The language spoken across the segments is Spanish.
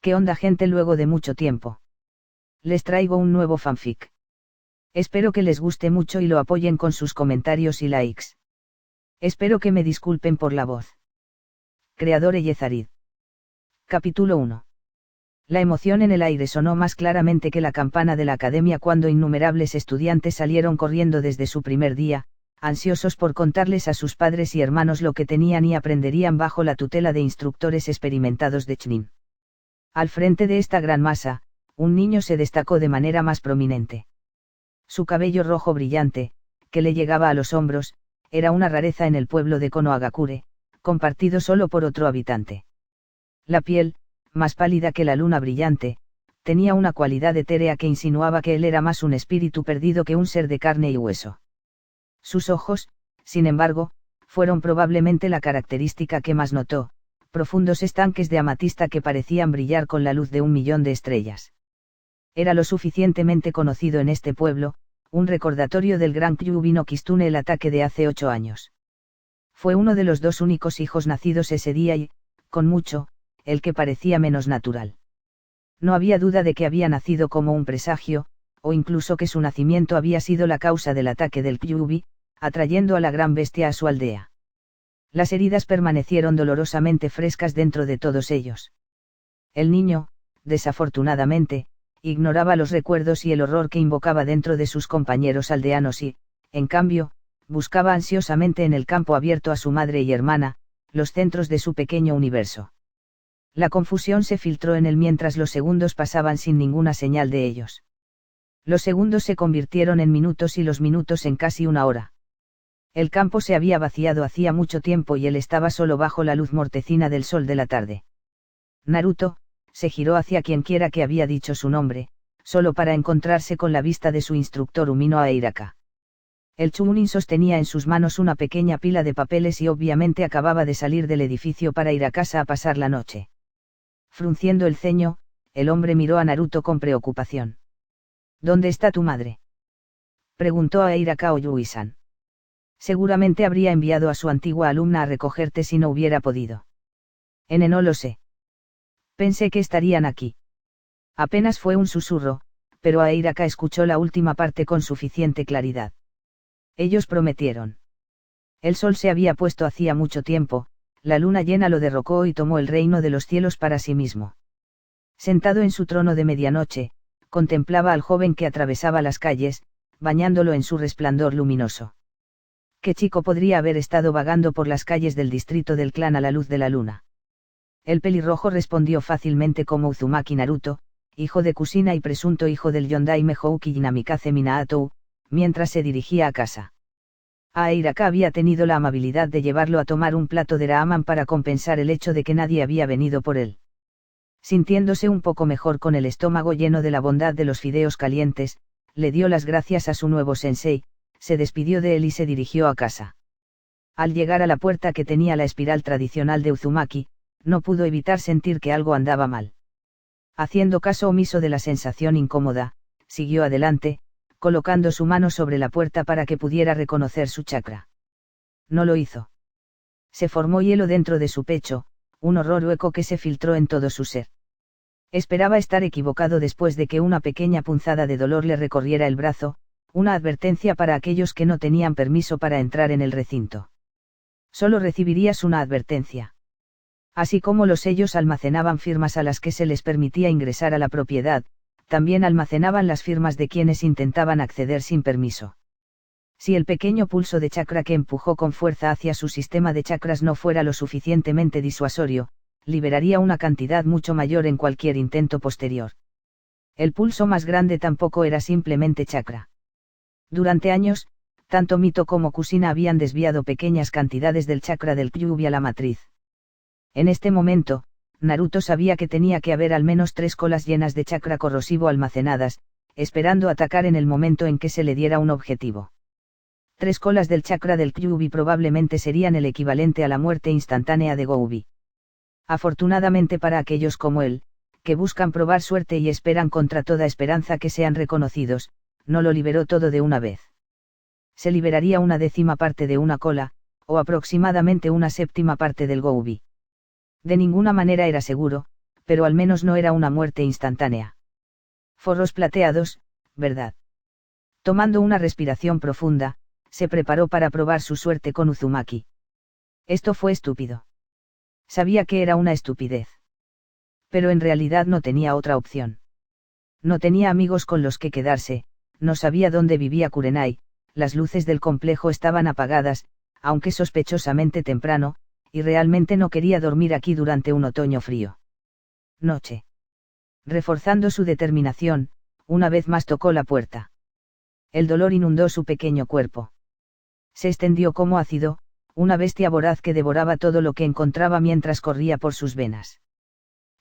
¿Qué onda, gente? Luego de mucho tiempo les traigo un nuevo fanfic. Espero que les guste mucho y lo apoyen con sus comentarios y likes. Espero que me disculpen por la voz. Creador Eyezarid. Capítulo 1. La emoción en el aire sonó más claramente que la campana de la academia cuando innumerables estudiantes salieron corriendo desde su primer día, ansiosos por contarles a sus padres y hermanos lo que tenían y aprenderían bajo la tutela de instructores experimentados de Chnin. Al frente de esta gran masa, un niño se destacó de manera más prominente. Su cabello rojo brillante, que le llegaba a los hombros, era una rareza en el pueblo de Konohagakure, compartido solo por otro habitante. La piel, más pálida que la luna brillante, tenía una cualidad etérea que insinuaba que él era más un espíritu perdido que un ser de carne y hueso. Sus ojos, sin embargo, fueron probablemente la característica que más notó, profundos estanques de amatista que parecían brillar con la luz de 1.000.000 de estrellas. Era lo suficientemente conocido en este pueblo, un recordatorio del gran Kyuubi no Kitsune, el ataque de hace 8 años. Fue uno de los 2 únicos hijos nacidos ese día y, con mucho, el que parecía menos natural. No había duda de que había nacido como un presagio, o incluso que su nacimiento había sido la causa del ataque del Kyuubi, atrayendo a la gran bestia a su aldea. Las heridas permanecieron dolorosamente frescas dentro de todos ellos. El niño, desafortunadamente, ignoraba los recuerdos y el horror que invocaba dentro de sus compañeros aldeanos y, en cambio, buscaba ansiosamente en el campo abierto a su madre y hermana, los centros de su pequeño universo. La confusión se filtró en él mientras los segundos pasaban sin ninguna señal de ellos. Los segundos se convirtieron en minutos y los minutos en casi una hora. El campo se había vaciado hacía mucho tiempo y él estaba solo bajo la luz mortecina del sol de la tarde. Naruto se giró hacia quienquiera que había dicho su nombre, solo para encontrarse con la vista de su instructor Umino Airaka. El Chunin sostenía en sus manos una pequeña pila de papeles y obviamente acababa de salir del edificio para ir a casa a pasar la noche. Frunciendo el ceño, el hombre miró a Naruto con preocupación. ¿Dónde está tu madre?, preguntó a Airaka Oyui-san. Seguramente habría enviado a su antigua alumna a recogerte si no hubiera podido. No lo sé. Pensé que estarían aquí. Apenas fue un susurro, pero Airaka escuchó la última parte con suficiente claridad. Ellos prometieron. El sol se había puesto hacía mucho tiempo, la luna llena lo derrocó y tomó el reino de los cielos para sí mismo. Sentado en su trono de medianoche, contemplaba al joven que atravesaba las calles, bañándolo en su resplandor luminoso. ¿Qué chico podría haber estado vagando por las calles del distrito del clan a la luz de la luna? El pelirrojo respondió fácilmente como Uzumaki Naruto, hijo de Kusina y presunto hijo del Yondaime Houki Namikaze Minato, mientras se dirigía a casa. Airaka había tenido la amabilidad de llevarlo a tomar un plato de ramen para compensar el hecho de que nadie había venido por él. Sintiéndose un poco mejor con el estómago lleno de la bondad de los fideos calientes, le dio las gracias a su nuevo sensei, se despidió de él y se dirigió a casa. Al llegar a la puerta que tenía la espiral tradicional de Uzumaki, no pudo evitar sentir que algo andaba mal. Haciendo caso omiso de la sensación incómoda, siguió adelante, colocando su mano sobre la puerta para que pudiera reconocer su chakra. No lo hizo. Se formó hielo dentro de su pecho, un horror hueco que se filtró en todo su ser. Esperaba estar equivocado después de que una pequeña punzada de dolor le recorriera el brazo, una advertencia para aquellos que no tenían permiso para entrar en el recinto. Solo recibirías una advertencia. Así como los sellos almacenaban firmas a las que se les permitía ingresar a la propiedad, también almacenaban las firmas de quienes intentaban acceder sin permiso. Si el pequeño pulso de chakra que empujó con fuerza hacia su sistema de chakras no fuera lo suficientemente disuasorio, liberaría una cantidad mucho mayor en cualquier intento posterior. El pulso más grande tampoco era simplemente chakra. Durante años, tanto Mito como Kusina habían desviado pequeñas cantidades del chakra del Kyuubi a la matriz. En este momento, Naruto sabía que tenía que haber al menos 3 colas llenas de chakra corrosivo almacenadas, esperando atacar en el momento en que se le diera un objetivo. 3 colas del chakra del Kyuubi probablemente serían el equivalente a la muerte instantánea de Goubi. Afortunadamente para aquellos como él, que buscan probar suerte y esperan contra toda esperanza que sean reconocidos, no lo liberó todo de una vez. Se liberaría una 10ª parte de una cola, o aproximadamente una 7ª parte del Goubi. De ninguna manera era seguro, Pero al menos no era una muerte instantánea. Forros plateados, ¿verdad? Tomando una respiración profunda, se preparó para probar su suerte con Uzumaki. Esto fue estúpido. Sabía que era una estupidez. Pero en realidad no tenía otra opción. No tenía amigos con los que quedarse, no sabía dónde vivía Kurenai, las luces del complejo estaban apagadas, aunque sospechosamente temprano, y realmente no quería dormir aquí durante un otoño frío. Noche. Reforzando su determinación, una vez más tocó la puerta. El dolor inundó su pequeño cuerpo. Se extendió como ácido, una bestia voraz que devoraba todo lo que encontraba mientras corría por sus venas.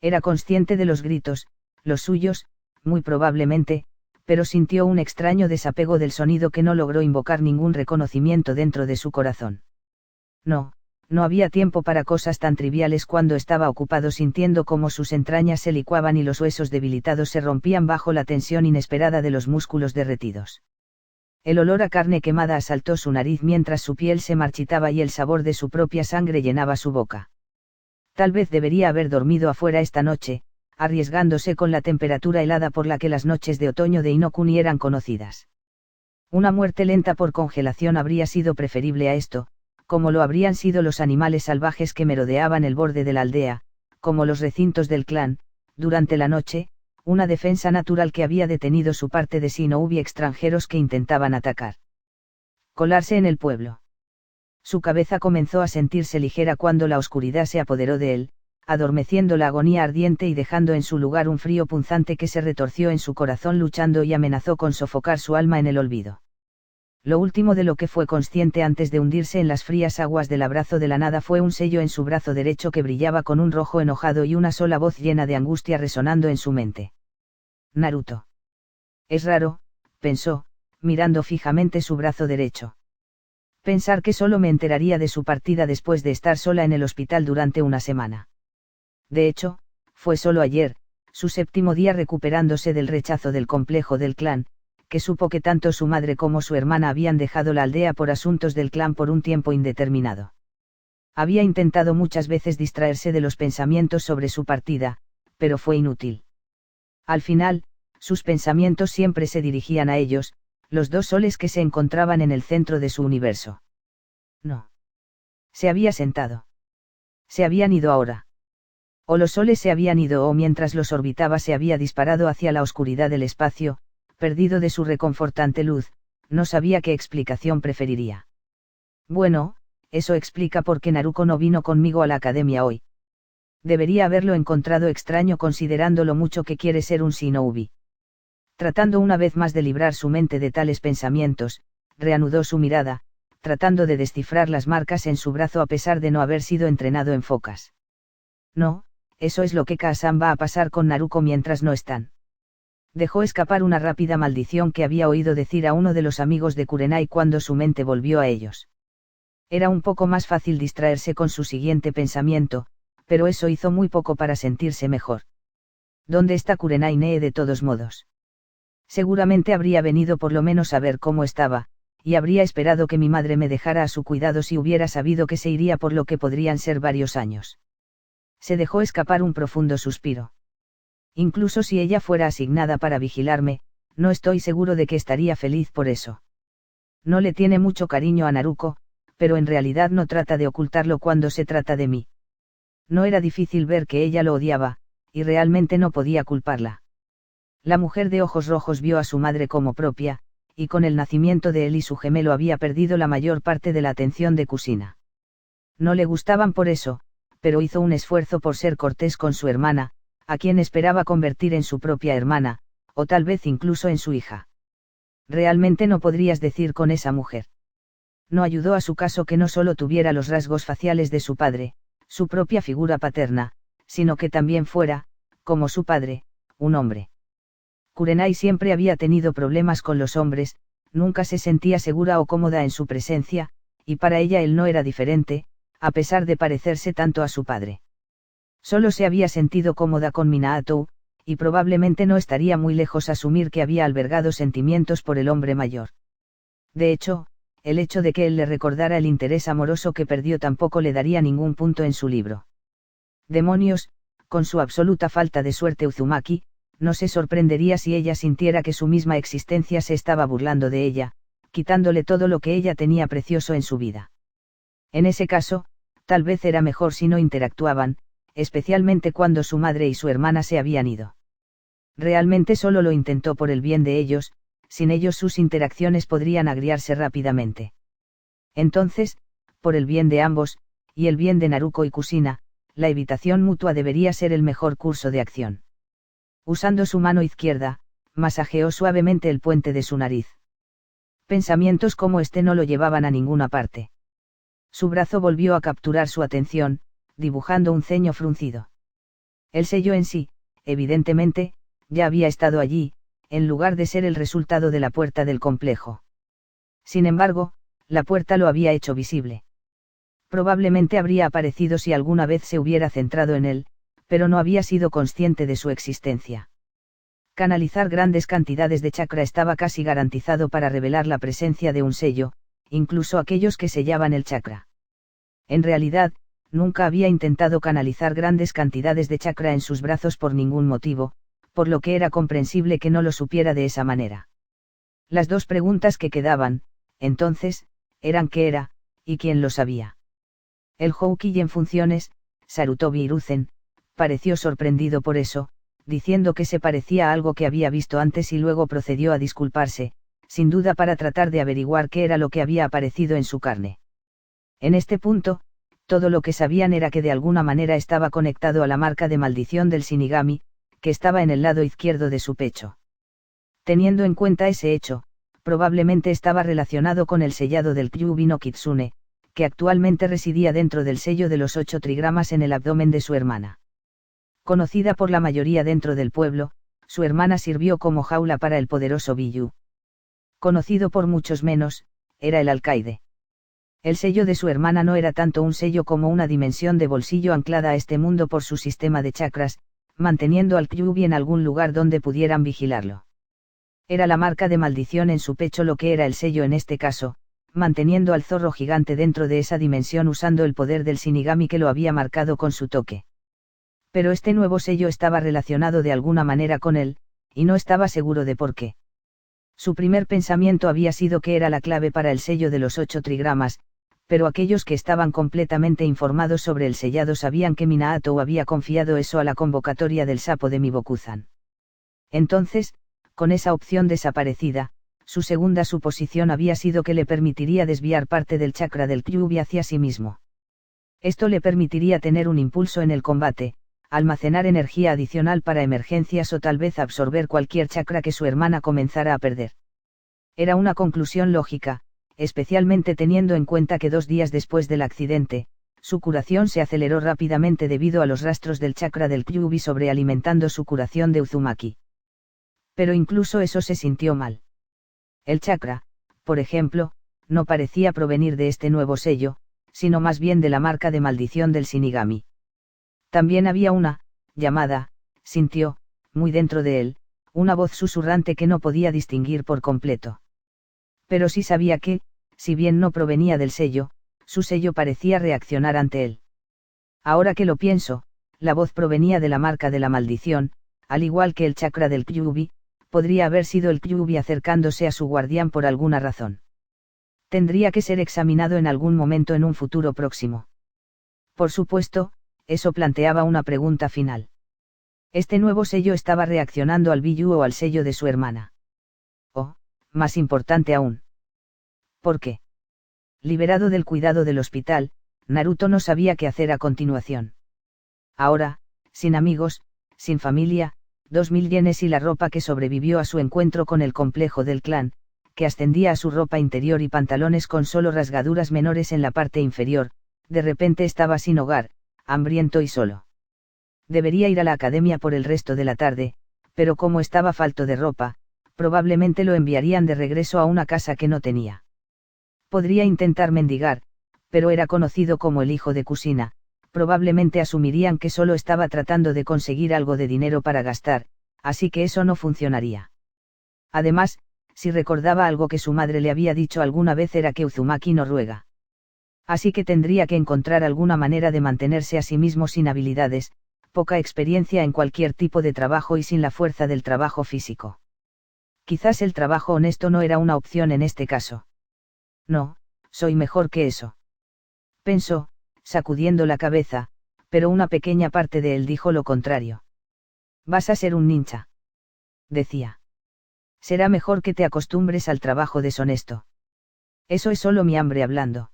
Era consciente de los gritos, los suyos, muy probablemente, pero sintió un extraño desapego del sonido que no logró invocar ningún reconocimiento dentro de su corazón. No había tiempo para cosas tan triviales cuando estaba ocupado sintiendo cómo sus entrañas se licuaban y los huesos debilitados se rompían bajo la tensión inesperada de los músculos derretidos. El olor a carne quemada asaltó su nariz mientras su piel se marchitaba y el sabor de su propia sangre llenaba su boca. Tal vez debería haber dormido afuera esta noche, arriesgándose con la temperatura helada por la que las noches de otoño de Inokuni eran conocidas. Una muerte lenta por congelación habría sido preferible a esto, como lo habrían sido los animales salvajes que merodeaban el borde de la aldea, como los recintos del clan, durante la noche, una defensa natural que había detenido su parte de si no hubiera extranjeros que intentaban atacar. Colarse en el pueblo. Su cabeza comenzó a sentirse ligera cuando la oscuridad se apoderó de él, adormeciendo la agonía ardiente y dejando en su lugar un frío punzante que se retorció en su corazón luchando y amenazó con sofocar su alma en el olvido. Lo último de lo que fue consciente antes de hundirse en las frías aguas del abrazo de la nada fue un sello en su brazo derecho que brillaba con un rojo enojado y una sola voz llena de angustia resonando en su mente. Naruto. Es raro, pensó, mirando fijamente su brazo derecho. Pensar que solo me enteraría de su partida después de estar sola en el hospital durante una semana. De hecho, fue solo ayer, su 7º día recuperándose del rechazo del complejo del clan, que supo que tanto su madre como su hermana habían dejado la aldea por asuntos del clan por un tiempo indeterminado. Había intentado muchas veces distraerse de los pensamientos sobre su partida, pero fue inútil. Al final, sus pensamientos siempre se dirigían a ellos, los dos soles que se encontraban en el centro de su universo. No. Se había sentado. Se habían ido ahora. O los soles se habían ido o mientras los orbitaba se había disparado hacia la oscuridad del espacio, perdido de su reconfortante luz, no sabía qué explicación preferiría. Bueno, eso explica por qué Naruko no vino conmigo a la academia hoy. Debería haberlo encontrado extraño considerando lo mucho que quiere ser un shinobi. Tratando una vez más de librar su mente de tales pensamientos, reanudó su mirada, tratando de descifrar las marcas en su brazo a pesar de no haber sido entrenado en focas. No, eso es lo que Kazan va a pasar con Naruko mientras no están. Dejó escapar una rápida maldición que había oído decir a uno de los amigos de Kurenai cuando su mente volvió a ellos. Era un poco más fácil distraerse con su siguiente pensamiento, pero eso hizo muy poco para sentirse mejor. ¿Dónde está Kurenai Nee de todos modos? Seguramente habría venido por lo menos a ver cómo estaba, y habría esperado que mi madre me dejara a su cuidado si hubiera sabido que se iría por lo que podrían ser varios años. Se dejó escapar un profundo suspiro. Incluso si ella fuera asignada para vigilarme, no estoy seguro de que estaría feliz por eso. No le tiene mucho cariño a Naruko, pero en realidad no trata de ocultarlo cuando se trata de mí. No era difícil ver que ella lo odiaba, y realmente no podía culparla. La mujer de ojos rojos vio a su madre como propia, y con el nacimiento de él y su gemelo había perdido la mayor parte de la atención de Kusina. No le gustaban por eso, pero hizo un esfuerzo por ser cortés con su hermana, a quien esperaba convertir en su propia hermana, o tal vez incluso en su hija. Realmente no podrías decir con esa mujer. No ayudó a su caso que no solo tuviera los rasgos faciales de su padre, su propia figura paterna, sino que también fuera, como su padre, un hombre. Kurenai siempre había tenido problemas con los hombres, nunca se sentía segura o cómoda en su presencia, y para ella él no era diferente, a pesar de parecerse tanto a su padre. Solo se había sentido cómoda con Minato, y probablemente no estaría muy lejos asumir que había albergado sentimientos por el hombre mayor. De hecho, el hecho de que él le recordara el interés amoroso que perdió tampoco le daría ningún punto en su libro. Demonios, con su absoluta falta de suerte Uzumaki, no se sorprendería si ella sintiera que su misma existencia se estaba burlando de ella, quitándole todo lo que ella tenía precioso en su vida. En ese caso, tal vez era mejor si no interactuaban, especialmente cuando su madre y su hermana se habían ido. Realmente solo lo intentó por el bien de ellos, sin ellos sus interacciones podrían agriarse rápidamente. Entonces, por el bien de ambos, y el bien de Naruko y Kusina, la evitación mutua debería ser el mejor curso de acción. Usando su mano izquierda, masajeó suavemente el puente de su nariz. Pensamientos como este no lo llevaban a ninguna parte. Su brazo volvió a capturar su atención, dibujando un ceño fruncido. El sello en sí, evidentemente, ya había estado allí, en lugar de ser el resultado de la puerta del complejo. Sin embargo, la puerta lo había hecho visible. Probablemente habría aparecido si alguna vez se hubiera centrado en él, pero no había sido consciente de su existencia. Canalizar grandes cantidades de chakra estaba casi garantizado para revelar la presencia de un sello, incluso aquellos que sellaban el chakra. En realidad, nunca había intentado canalizar grandes cantidades de chakra en sus brazos por ningún motivo, por lo que era comprensible que no lo supiera de esa manera. Las dos preguntas que quedaban, entonces, eran qué era, y quién lo sabía. El Houki en funciones, Sarutobi Hiruzen, pareció sorprendido por eso, diciendo que se parecía a algo que había visto antes y luego procedió a disculparse, sin duda para tratar de averiguar qué era lo que había aparecido en su carne. En este punto, todo lo que sabían era que de alguna manera estaba conectado a la marca de maldición del Shinigami, que estaba en el lado izquierdo de su pecho. Teniendo en cuenta ese hecho, probablemente estaba relacionado con el sellado del Kyuubi no Kitsune, que actualmente residía dentro del sello de los 8 trigramas en el abdomen de su hermana. Conocida por la mayoría dentro del pueblo, su hermana sirvió como jaula para el poderoso Biyuu. Conocido por muchos menos, era el alcaide. El sello de su hermana no era tanto un sello como una dimensión de bolsillo anclada a este mundo por su sistema de chakras, manteniendo al Kyuubi en algún lugar donde pudieran vigilarlo. Era la marca de maldición en su pecho lo que era el sello en este caso, manteniendo al zorro gigante dentro de esa dimensión usando el poder del Shinigami que lo había marcado con su toque. Pero este nuevo sello estaba relacionado de alguna manera con él, y no estaba seguro de por qué. Su primer pensamiento había sido que era la clave para el sello de los 8 trigramas, pero aquellos que estaban completamente informados sobre el sellado sabían que Minato había confiado eso a la convocatoria del sapo de Mibokuzan. Entonces, con esa opción desaparecida, su segunda suposición había sido que le permitiría desviar parte del chakra del Kyuubi hacia sí mismo. Esto le permitiría tener un impulso en el combate, almacenar energía adicional para emergencias o tal vez absorber cualquier chakra que su hermana comenzara a perder. Era una conclusión lógica, especialmente teniendo en cuenta que 2 días después del accidente, su curación se aceleró rápidamente debido a los rastros del chakra del Kyuubi sobrealimentando su curación de Uzumaki. Pero incluso eso se sintió mal. El chakra, por ejemplo, no parecía provenir de este nuevo sello, sino más bien de la marca de maldición del Shinigami. También había una, llamada, sintió, muy dentro de él, una voz susurrante que no podía distinguir por completo. Pero sí sabía que, si bien no provenía del sello, su sello parecía reaccionar ante él. Ahora que lo pienso, la voz provenía de la marca de la maldición, al igual que el chakra del Kyuubi, podría haber sido el Kyuubi acercándose a su guardián por alguna razón. Tendría que ser examinado en algún momento en un futuro próximo. Por supuesto, eso planteaba una pregunta final. ¿Este nuevo sello estaba reaccionando al Biyuu o al sello de su hermana? O, más importante aún, ¿por qué? Liberado del cuidado del hospital, Naruto no sabía qué hacer a continuación. Ahora, sin amigos, sin familia, 2000 yenes y la ropa que sobrevivió a su encuentro con el complejo del clan, que ascendía a su ropa interior y pantalones con solo rasgaduras menores en la parte inferior, de repente estaba sin hogar, hambriento y solo. Debería ir a la academia por el resto de la tarde, pero como estaba falto de ropa, probablemente lo enviarían de regreso a una casa que no tenía. Podría intentar mendigar, pero era conocido como el hijo de Kusina, probablemente asumirían que solo estaba tratando de conseguir algo de dinero para gastar, así que eso no funcionaría. Además, si recordaba algo que su madre le había dicho alguna vez era que Uzumaki no ruega. Así que tendría que encontrar alguna manera de mantenerse a sí mismo sin habilidades, poca experiencia en cualquier tipo de trabajo y sin la fuerza del trabajo físico. Quizás el trabajo honesto no era una opción en este caso. No, soy mejor que eso. Pensó, sacudiendo la cabeza, pero una pequeña parte de él dijo lo contrario. Vas a ser un ninja. Decía. Será mejor que te acostumbres al trabajo deshonesto. Eso es solo mi hambre hablando.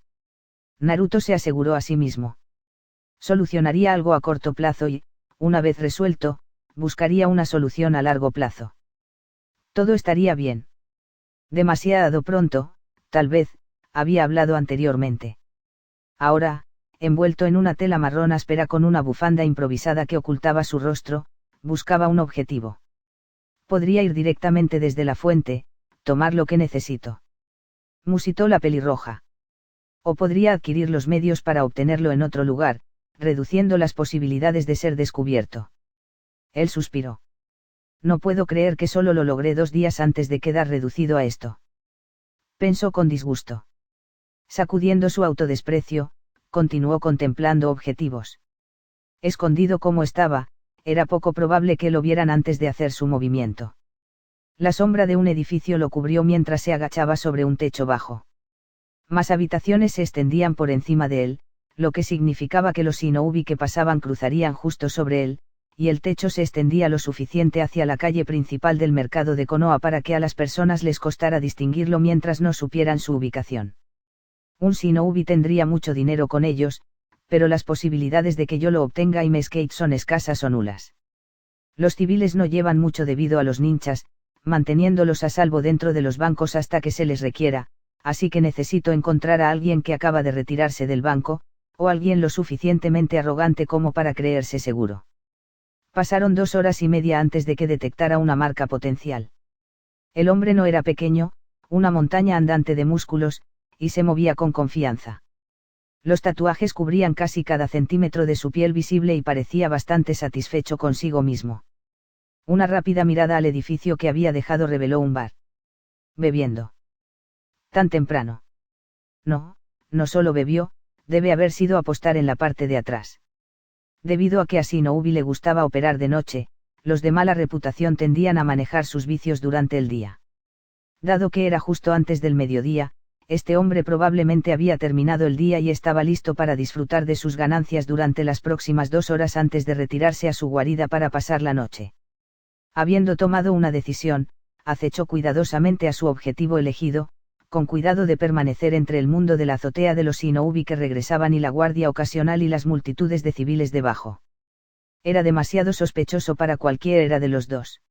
Naruto se aseguró a sí mismo. Solucionaría algo a corto plazo y, una vez resuelto, buscaría una solución a largo plazo. Todo estaría bien. Demasiado pronto, tal vez, había hablado anteriormente. Ahora, envuelto en una tela marrón áspera con una bufanda improvisada que ocultaba su rostro, buscaba un objetivo. Podría ir directamente desde la fuente, tomar lo que necesito. Musitó la pelirroja. O podría adquirir los medios para obtenerlo en otro lugar, reduciendo las posibilidades de ser descubierto. Él suspiró. No puedo creer que solo lo logré 2 días antes de quedar reducido a esto. Pensó con disgusto. Sacudiendo su autodesprecio, continuó contemplando objetivos. Escondido como estaba, era poco probable que lo vieran antes de hacer su movimiento. La sombra de un edificio lo cubrió mientras se agachaba sobre un techo bajo. Más habitaciones se extendían por encima de él, lo que significaba que los shinobi que pasaban cruzarían justo sobre él, y el techo se extendía lo suficiente hacia la calle principal del mercado de Konoha para que a las personas les costara distinguirlo mientras no supieran su ubicación. Un shinobi tendría mucho dinero con ellos, pero las posibilidades de que yo lo obtenga y me escape son escasas o nulas. Los civiles no llevan mucho debido a los ninjas, manteniéndolos a salvo dentro de los bancos hasta que se les requiera, así que necesito encontrar a alguien que acaba de retirarse del banco, o alguien lo suficientemente arrogante como para creerse seguro. Pasaron 2 horas y media antes de que detectara una marca potencial. El hombre no era pequeño, una montaña andante de músculos, y se movía con confianza. Los tatuajes cubrían casi cada centímetro de su piel visible y parecía bastante satisfecho consigo mismo. Una rápida mirada al edificio que había dejado reveló un bar. Bebiendo. ¿Tan temprano? No, no solo bebió, debe haber sido apostar en la parte de atrás. Debido a que a Shinobi le gustaba operar de noche, los de mala reputación tendían a manejar sus vicios durante el día. Dado que era justo antes del mediodía, este hombre probablemente había terminado el día y estaba listo para disfrutar de sus ganancias durante las próximas 2 horas antes de retirarse a su guarida para pasar la noche. Habiendo tomado una decisión, acechó cuidadosamente a su objetivo elegido, con cuidado de permanecer entre el mundo de la azotea de los shinobi que regresaban y la guardia ocasional y las multitudes de civiles debajo. Era demasiado sospechoso para cualquiera de los dos.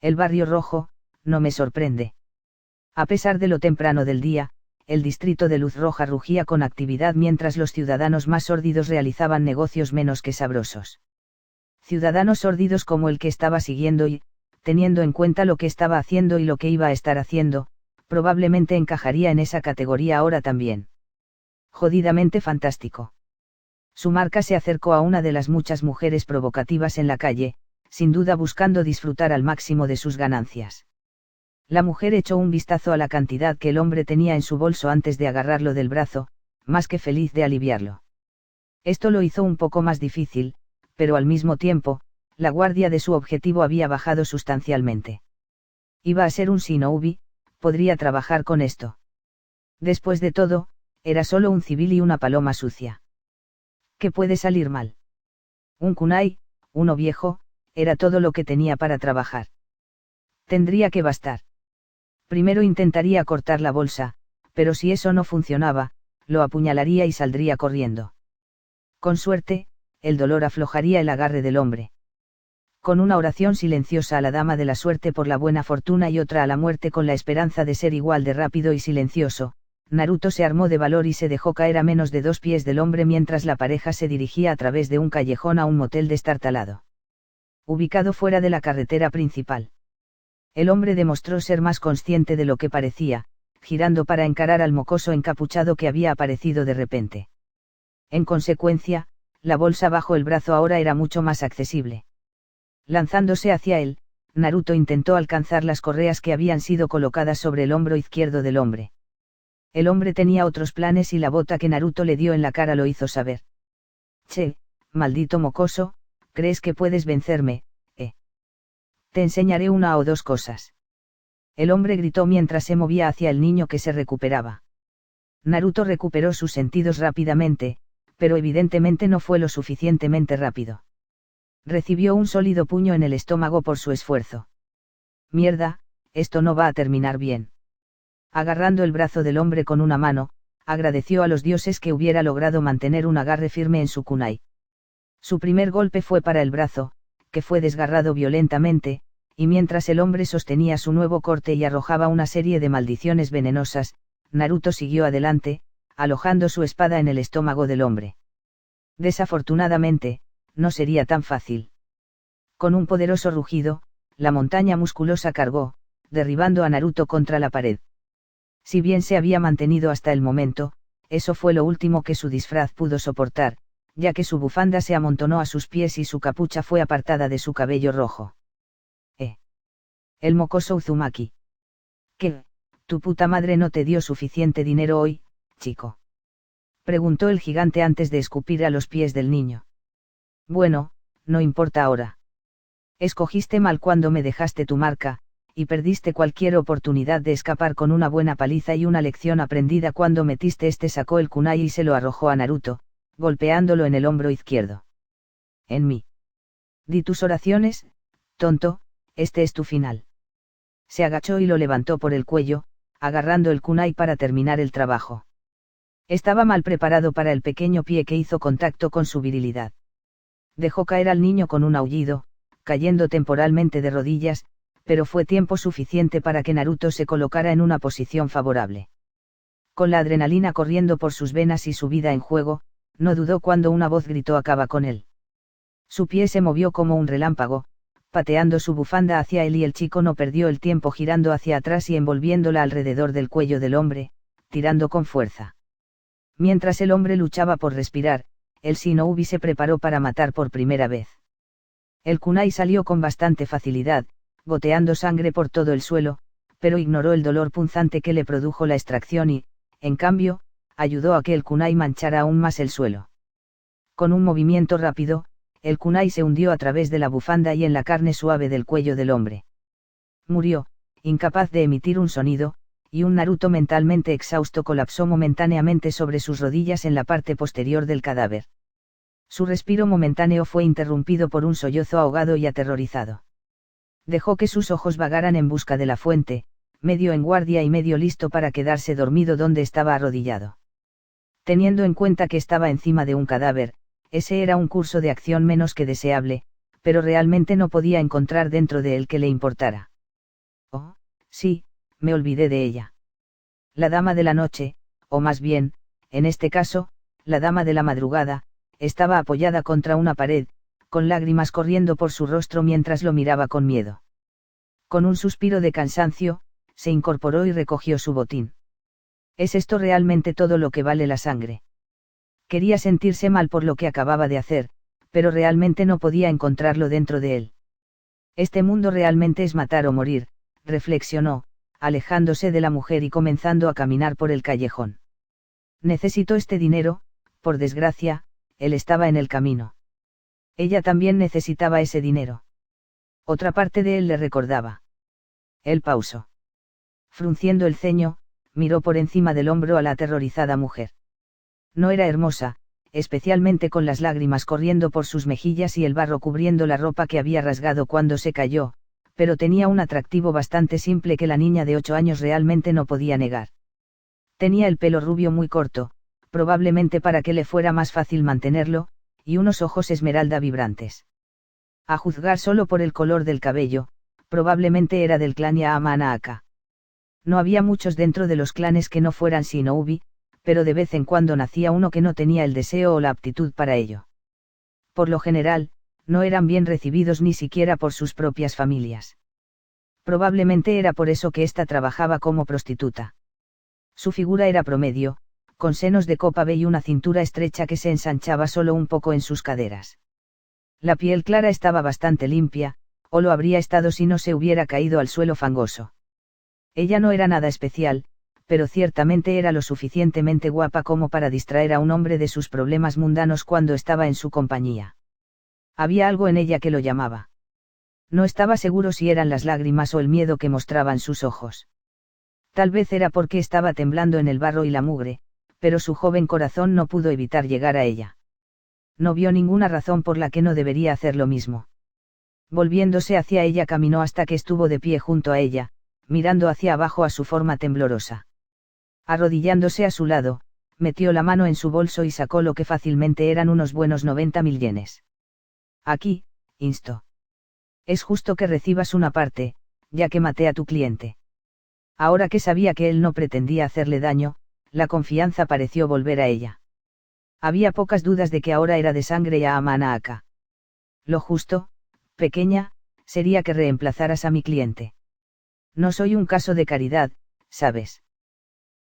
El barrio rojo, no me sorprende. A pesar de lo temprano del día, el distrito de Luz Roja rugía con actividad mientras los ciudadanos más sórdidos realizaban negocios menos que sabrosos. Ciudadanos sórdidos como el que estaba siguiendo y, teniendo en cuenta lo que estaba haciendo y lo que iba a estar haciendo, probablemente encajaría en esa categoría ahora también. Jodidamente fantástico. Su marca se acercó a una de las muchas mujeres provocativas en la calle, sin duda buscando disfrutar al máximo de sus ganancias. La mujer echó un vistazo a la cantidad que el hombre tenía en su bolso antes de agarrarlo del brazo, más que feliz de aliviarlo. Esto lo hizo un poco más difícil, pero al mismo tiempo, la guardia de su objetivo había bajado sustancialmente. Iba a ser un shinobi, podría trabajar con esto. Después de todo, era solo un civil y una paloma sucia. ¿Qué puede salir mal? Un kunai, uno viejo, era todo lo que tenía para trabajar. Tendría que bastar. Primero intentaría cortar la bolsa, pero si eso no funcionaba, lo apuñalaría y saldría corriendo. Con suerte, el dolor aflojaría el agarre del hombre. Con una oración silenciosa a la dama de la suerte por la buena fortuna y otra a la muerte con la esperanza de ser igual de rápido y silencioso, Naruto se armó de valor y se dejó caer a menos de 2 pies del hombre mientras la pareja se dirigía a través de un callejón a un motel destartalado. Ubicado fuera de la carretera principal. El hombre demostró ser más consciente de lo que parecía, girando para encarar al mocoso encapuchado que había aparecido de repente. En consecuencia, la bolsa bajo el brazo ahora era mucho más accesible. Lanzándose hacia él, Naruto intentó alcanzar las correas que habían sido colocadas sobre el hombro izquierdo del hombre. El hombre tenía otros planes y la bota que Naruto le dio en la cara lo hizo saber. Che, maldito mocoso, ¿crees que puedes vencerme? Te enseñaré una o dos cosas. El hombre gritó mientras se movía hacia el niño que se recuperaba. Naruto recuperó sus sentidos rápidamente, pero evidentemente no fue lo suficientemente rápido. Recibió un sólido puño en el estómago por su esfuerzo. Mierda, esto no va a terminar bien. Agarrando el brazo del hombre con una mano, agradeció a los dioses que hubiera logrado mantener un agarre firme en su kunai. Su primer golpe fue para el brazo, que fue desgarrado violentamente, y mientras el hombre sostenía su nuevo corte y arrojaba una serie de maldiciones venenosas, Naruto siguió adelante, alojando su espada en el estómago del hombre. Desafortunadamente, no sería tan fácil. Con un poderoso rugido, la montaña musculosa cargó, derribando a Naruto contra la pared. Si bien se había mantenido hasta el momento, eso fue lo último que su disfraz pudo soportar, ya que su bufanda se amontonó a sus pies y su capucha fue apartada de su cabello rojo. El mocoso Uzumaki. ¿Qué? ¿Tu puta madre no te dio suficiente dinero hoy, chico? Preguntó el gigante antes de escupir a los pies del niño. Bueno, no importa ahora. Escogiste mal cuando me dejaste tu marca, y perdiste cualquier oportunidad de escapar con una buena paliza y una lección aprendida cuando metiste. Sacó el kunai y se lo arrojó a Naruto, golpeándolo en el hombro izquierdo. En mí. Di tus oraciones, tonto, este es tu final. Se agachó y lo levantó por el cuello, agarrando el kunai para terminar el trabajo. Estaba mal preparado para el pequeño pie que hizo contacto con su virilidad. Dejó caer al niño con un aullido, cayendo temporalmente de rodillas, pero fue tiempo suficiente para que Naruto se colocara en una posición favorable. Con la adrenalina corriendo por sus venas y su vida en juego, no dudó cuando una voz gritó: acaba con él. Su pie se movió como un relámpago, pateando su bufanda hacia él, y el chico no perdió el tiempo girando hacia atrás y envolviéndola alrededor del cuello del hombre, tirando con fuerza. Mientras el hombre luchaba por respirar, el shinobi se preparó para matar por primera vez. El kunai salió con bastante facilidad, goteando sangre por todo el suelo, pero ignoró el dolor punzante que le produjo la extracción y, en cambio, ayudó a que el kunai manchara aún más el suelo. Con un movimiento rápido, el kunai se hundió a través de la bufanda y en la carne suave del cuello del hombre. Murió, incapaz de emitir un sonido, y un Naruto mentalmente exhausto colapsó momentáneamente sobre sus rodillas en la parte posterior del cadáver. Su respiro momentáneo fue interrumpido por un sollozo ahogado y aterrorizado. Dejó que sus ojos vagaran en busca de la fuente, medio en guardia y medio listo para quedarse dormido donde estaba arrodillado. Teniendo en cuenta que estaba encima de un cadáver, ese era un curso de acción menos que deseable, pero realmente no podía encontrar dentro de él que le importara. Oh, sí, me olvidé de ella. La dama de la noche, o más bien, en este caso, la dama de la madrugada, estaba apoyada contra una pared, con lágrimas corriendo por su rostro mientras lo miraba con miedo. Con un suspiro de cansancio, se incorporó y recogió su botín. ¿Es esto realmente todo lo que vale la sangre? Quería sentirse mal por lo que acababa de hacer, pero realmente no podía encontrarlo dentro de él. Este mundo realmente es matar o morir, reflexionó, alejándose de la mujer y comenzando a caminar por el callejón. Necesito este dinero, por desgracia, él estaba en el camino. Ella también necesitaba ese dinero. Otra parte de él le recordaba. Él pausó. Frunciendo el ceño, miró por encima del hombro a la aterrorizada mujer. No era hermosa, especialmente con las lágrimas corriendo por sus mejillas y el barro cubriendo la ropa que había rasgado cuando se cayó, pero tenía un atractivo bastante simple que la niña de 8 años realmente no podía negar. Tenía el pelo rubio muy corto, probablemente para que le fuera más fácil mantenerlo, y unos ojos esmeralda vibrantes. A juzgar solo por el color del cabello, probablemente era del clan Yama-Aka. No había muchos dentro de los clanes que no fueran shinobi, pero de vez en cuando nacía uno que no tenía el deseo o la aptitud para ello. Por lo general, no eran bien recibidos ni siquiera por sus propias familias. Probablemente era por eso que ésta trabajaba como prostituta. Su figura era promedio, con senos de copa B y una cintura estrecha que se ensanchaba solo un poco en sus caderas. La piel clara estaba bastante limpia, o lo habría estado si no se hubiera caído al suelo fangoso. Ella no era nada especial, pero ciertamente era lo suficientemente guapa como para distraer a un hombre de sus problemas mundanos cuando estaba en su compañía. Había algo en ella que lo llamaba. No estaba seguro si eran las lágrimas o el miedo que mostraban sus ojos. Tal vez era porque estaba temblando en el barro y la mugre, pero su joven corazón no pudo evitar llegar a ella. No vio ninguna razón por la que no debería hacer lo mismo. Volviéndose hacia ella caminó hasta que estuvo de pie junto a ella, mirando hacia abajo a su forma temblorosa. Arrodillándose a su lado, metió la mano en su bolso y sacó lo que fácilmente eran unos buenos 90.000 yenes. Aquí, instó. Es justo que recibas una parte, ya que maté a tu cliente. Ahora que sabía que él no pretendía hacerle daño, la confianza pareció volver a ella. Había pocas dudas de que ahora era de sangre a Amanaaka. Lo justo, pequeña, sería que reemplazaras a mi cliente. No soy un caso de caridad, ¿sabes?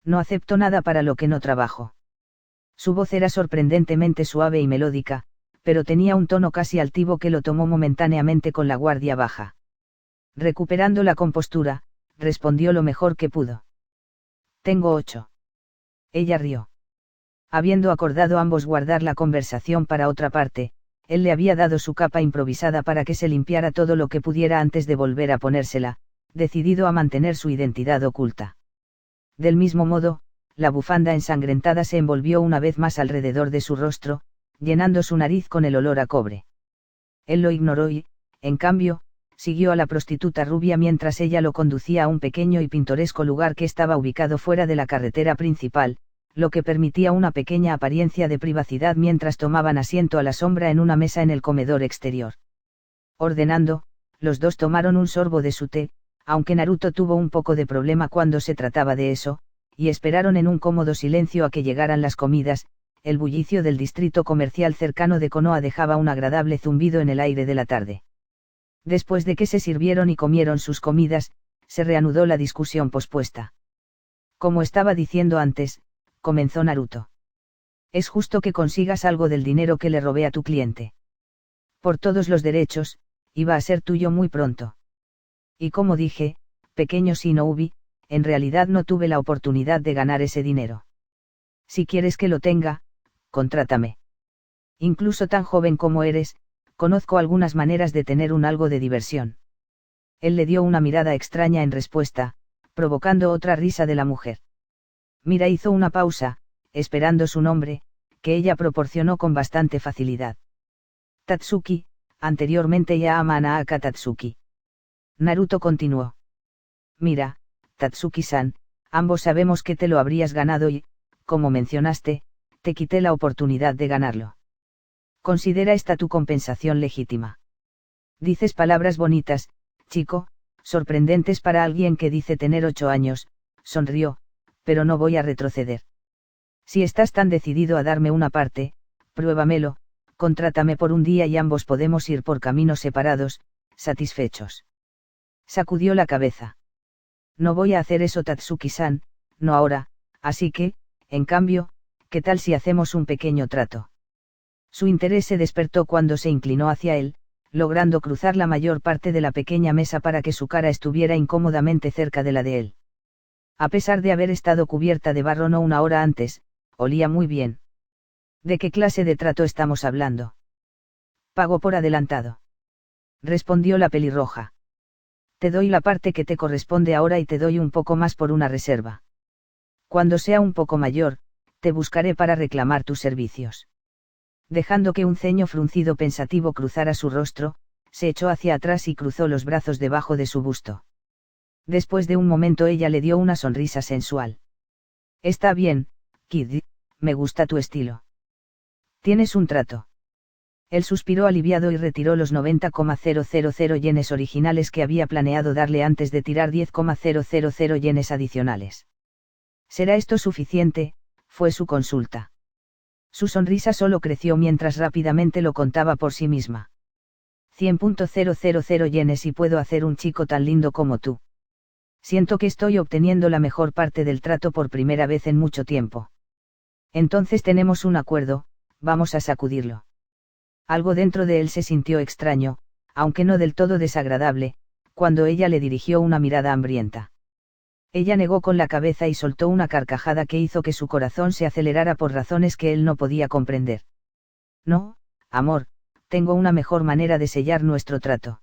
No acepto nada para lo que no trabajo. Su voz era sorprendentemente suave y melódica, pero tenía un tono casi altivo que lo tomó momentáneamente con la guardia baja. Recuperando la compostura, respondió lo mejor que pudo. Tengo 8. Ella rió. Habiendo acordado ambos guardar la conversación para otra parte, él le había dado su capa improvisada para que se limpiara todo lo que pudiera antes de volver a ponérsela, decidido a mantener su identidad oculta. Del mismo modo, la bufanda ensangrentada se envolvió una vez más alrededor de su rostro, llenando su nariz con el olor a cobre. Él lo ignoró y, en cambio, siguió a la prostituta rubia mientras ella lo conducía a un pequeño y pintoresco lugar que estaba ubicado fuera de la carretera principal, lo que permitía una pequeña apariencia de privacidad mientras tomaban asiento a la sombra en una mesa en el comedor exterior. Ordenando, los dos tomaron un sorbo de su té, aunque Naruto tuvo un poco de problema cuando se trataba de eso, y esperaron en un cómodo silencio a que llegaran las comidas. El bullicio del distrito comercial cercano de Konoha dejaba un agradable zumbido en el aire de la tarde. Después de que se sirvieron y comieron sus comidas, se reanudó la discusión pospuesta. Como estaba diciendo antes, comenzó Naruto. Es justo que consigas algo del dinero que le robé a tu cliente. Por todos los derechos, iba a ser tuyo muy pronto. Y como dije, pequeño Shinobi, en realidad no tuve la oportunidad de ganar ese dinero. Si quieres que lo tenga, contrátame. Incluso tan joven como eres, conozco algunas maneras de tener un algo de diversión. Él le dio una mirada extraña en respuesta, provocando otra risa de la mujer. Mira hizo una pausa, esperando su nombre, que ella proporcionó con bastante facilidad. Tatsuki, anteriormente ya Amanaaka Tatsuki. Naruto continuó. Mira, Tatsuki-san, ambos sabemos que te lo habrías ganado y, como mencionaste, te quité la oportunidad de ganarlo. Considera esta tu compensación legítima. Dices palabras bonitas, chico, sorprendentes para alguien que dice tener 8 años, sonrió, pero no voy a retroceder. Si estás tan decidido a darme una parte, pruébamelo, contrátame por un día y ambos podemos ir por caminos separados, satisfechos. Sacudió la cabeza. No voy a hacer eso, Tatsuki-san, no ahora, así que, en cambio, ¿qué tal si hacemos un pequeño trato? Su interés se despertó cuando se inclinó hacia él, logrando cruzar la mayor parte de la pequeña mesa para que su cara estuviera incómodamente cerca de la de él. A pesar de haber estado cubierta de barro no una hora antes, olía muy bien. ¿De qué clase de trato estamos hablando? Pago por adelantado. Respondió la pelirroja. Te doy la parte que te corresponde ahora y te doy un poco más por una reserva. Cuando sea un poco mayor, te buscaré para reclamar tus servicios. Dejando que un ceño fruncido pensativo cruzara su rostro, se echó hacia atrás y cruzó los brazos debajo de su busto. Después de un momento ella le dio una sonrisa sensual. Está bien, Kid, me gusta tu estilo. Tienes un trato. Él suspiró aliviado y retiró los 90,000 yenes originales que había planeado darle antes de tirar 10,000 yenes adicionales. ¿Será esto suficiente?, fue su consulta. Su sonrisa solo creció mientras rápidamente lo contaba por sí misma. 100,000 yenes y puedo hacer un chico tan lindo como tú. Siento que estoy obteniendo la mejor parte del trato por primera vez en mucho tiempo. Entonces tenemos un acuerdo, vamos a sacudirlo. Algo dentro de él se sintió extraño, aunque no del todo desagradable, cuando ella le dirigió una mirada hambrienta. Ella negó con la cabeza y soltó una carcajada que hizo que su corazón se acelerara por razones que él no podía comprender. No, amor, tengo una mejor manera de sellar nuestro trato.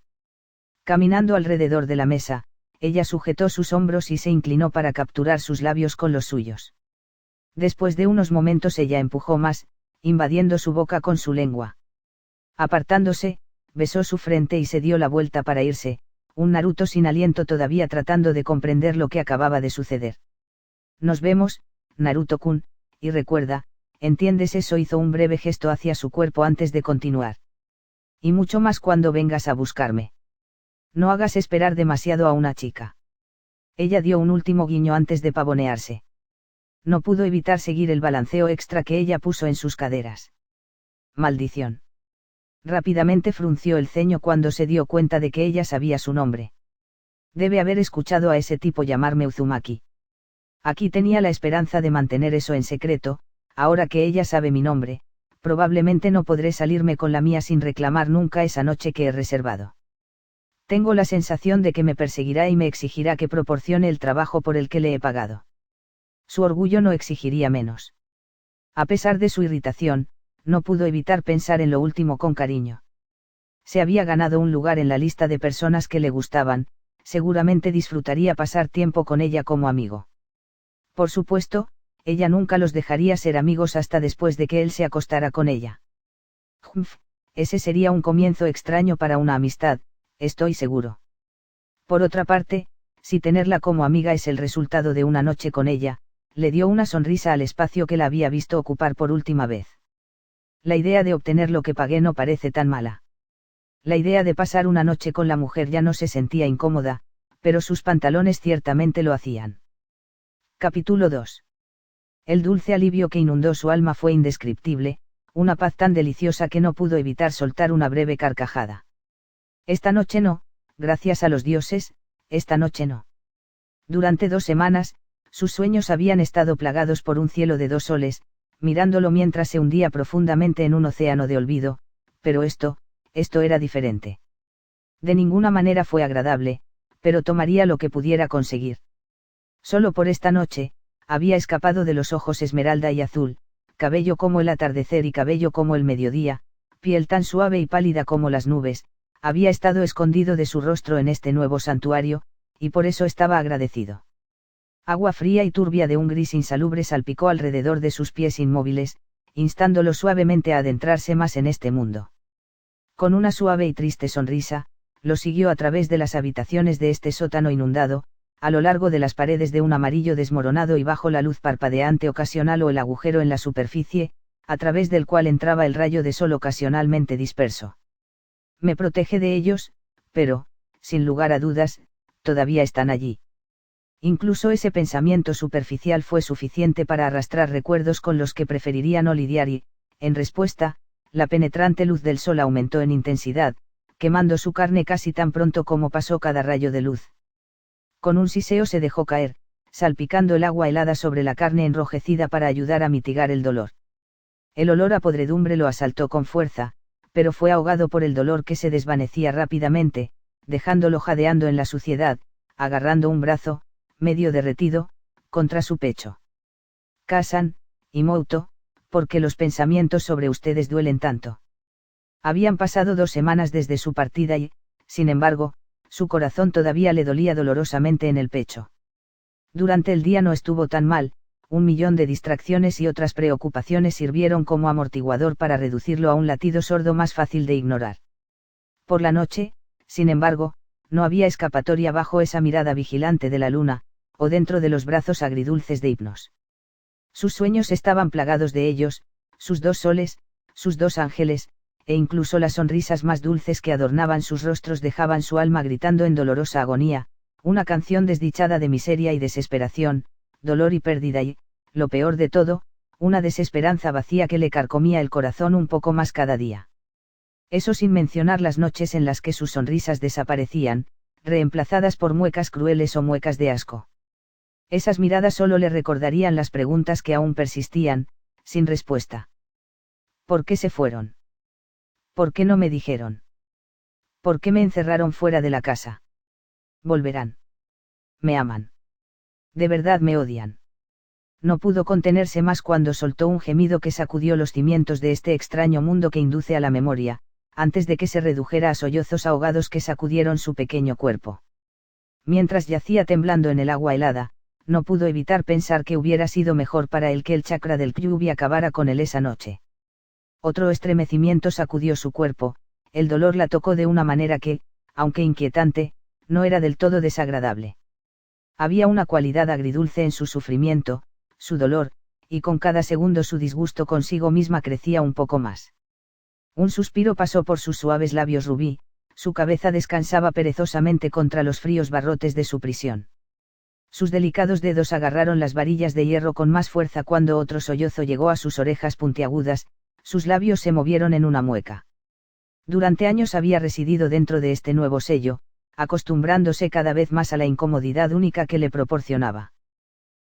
Caminando alrededor de la mesa, ella sujetó sus hombros y se inclinó para capturar sus labios con los suyos. Después de unos momentos ella empujó más, invadiendo su boca con su lengua. Apartándose, besó su frente y se dio la vuelta para irse, un Naruto sin aliento todavía tratando de comprender lo que acababa de suceder. Nos vemos, Naruto-kun, y recuerda, ¿entiendes eso? Hizo un breve gesto hacia su cuerpo antes de continuar. Y mucho más cuando vengas a buscarme. No hagas esperar demasiado a una chica. Ella dio un último guiño antes de pavonearse. No pudo evitar seguir el balanceo extra que ella puso en sus caderas. Maldición. Rápidamente frunció el ceño cuando se dio cuenta de que ella sabía su nombre. Debe haber escuchado a ese tipo llamarme Uzumaki. Aquí tenía la esperanza de mantener eso en secreto, ahora que ella sabe mi nombre, probablemente no podré salirme con la mía sin reclamar nunca esa noche que he reservado. Tengo la sensación de que me perseguirá y me exigirá que proporcione el trabajo por el que le he pagado. Su orgullo no exigiría menos. A pesar de su irritación, no pudo evitar pensar en lo último con cariño. Se había ganado un lugar en la lista de personas que le gustaban, seguramente disfrutaría pasar tiempo con ella como amigo. Por supuesto, ella nunca los dejaría ser amigos hasta después de que él se acostara con ella. Ese sería un comienzo extraño para una amistad, estoy seguro. Por otra parte, si tenerla como amiga es el resultado de una noche con ella, le dio una sonrisa al espacio que la había visto ocupar por última vez. La idea de obtener lo que pagué no parece tan mala. La idea de pasar una noche con la mujer ya no se sentía incómoda, pero sus pantalones ciertamente lo hacían. Capítulo 2. El dulce alivio que inundó su alma fue indescriptible, una paz tan deliciosa que no pudo evitar soltar una breve carcajada. Esta noche no, gracias a los dioses, esta noche no. Durante 2 semanas, sus sueños habían estado plagados por un cielo de 2 soles, mirándolo mientras se hundía profundamente en un océano de olvido, pero esto era diferente. De ninguna manera fue agradable, pero tomaría lo que pudiera conseguir. Solo por esta noche, había escapado de los ojos esmeralda y azul, cabello como el atardecer y cabello como el mediodía, piel tan suave y pálida como las nubes, había estado escondido de su rostro en este nuevo santuario, y por eso estaba agradecido. Agua fría y turbia de un gris insalubre salpicó alrededor de sus pies inmóviles, instándolo suavemente a adentrarse más en este mundo. Con una suave y triste sonrisa, lo siguió a través de las habitaciones de este sótano inundado, a lo largo de las paredes de un amarillo desmoronado y bajo la luz parpadeante ocasional o el agujero en la superficie, a través del cual entraba el rayo de sol ocasionalmente disperso. Me protege de ellos, pero, sin lugar a dudas, todavía están allí. Incluso ese pensamiento superficial fue suficiente para arrastrar recuerdos con los que preferiría no lidiar y, en respuesta, la penetrante luz del sol aumentó en intensidad, quemando su carne casi tan pronto como pasó cada rayo de luz. Con un siseo se dejó caer, salpicando el agua helada sobre la carne enrojecida para ayudar a mitigar el dolor. El olor a podredumbre lo asaltó con fuerza, pero fue ahogado por el dolor que se desvanecía rápidamente, dejándolo jadeando en la suciedad, agarrando un brazo, medio derretido, contra su pecho. Kazan, y Mouto, ¿por qué los pensamientos sobre ustedes duelen tanto? Habían pasado 2 semanas desde su partida y, sin embargo, su corazón todavía le dolía dolorosamente en el pecho. Durante el día no estuvo tan mal, 1.000.000 de distracciones y otras preocupaciones sirvieron como amortiguador para reducirlo a un latido sordo más fácil de ignorar. Por la noche, sin embargo, no había escapatoria bajo esa mirada vigilante de la luna, o dentro de los brazos agridulces de Hipnos. Sus sueños estaban plagados de ellos, sus 2 soles, sus 2 ángeles, e incluso las sonrisas más dulces que adornaban sus rostros dejaban su alma gritando en dolorosa agonía, una canción desdichada de miseria y desesperación, dolor y pérdida y, lo peor de todo, una desesperanza vacía que le carcomía el corazón un poco más cada día. Eso sin mencionar las noches en las que sus sonrisas desaparecían, reemplazadas por muecas crueles o muecas de asco. Esas miradas solo le recordarían las preguntas que aún persistían, sin respuesta. ¿Por qué se fueron? ¿Por qué no me dijeron? ¿Por qué me encerraron fuera de la casa? Volverán. Me aman. De verdad me odian. No pudo contenerse más cuando soltó un gemido que sacudió los cimientos de este extraño mundo que induce a la memoria, antes de que se redujera a sollozos ahogados que sacudieron su pequeño cuerpo. Mientras yacía temblando en el agua helada, no pudo evitar pensar que hubiera sido mejor para él que el chakra del Kyuubi acabara con él esa noche. Otro estremecimiento sacudió su cuerpo, el dolor la tocó de una manera que, aunque inquietante, no era del todo desagradable. Había una cualidad agridulce en su sufrimiento, su dolor, y con cada segundo su disgusto consigo misma crecía un poco más. Un suspiro pasó por sus suaves labios rubí, su cabeza descansaba perezosamente contra los fríos barrotes de su prisión. Sus delicados dedos agarraron las varillas de hierro con más fuerza cuando otro sollozo llegó a sus orejas puntiagudas, sus labios se movieron en una mueca. Durante años había residido dentro de este nuevo sello, acostumbrándose cada vez más a la incomodidad única que le proporcionaba.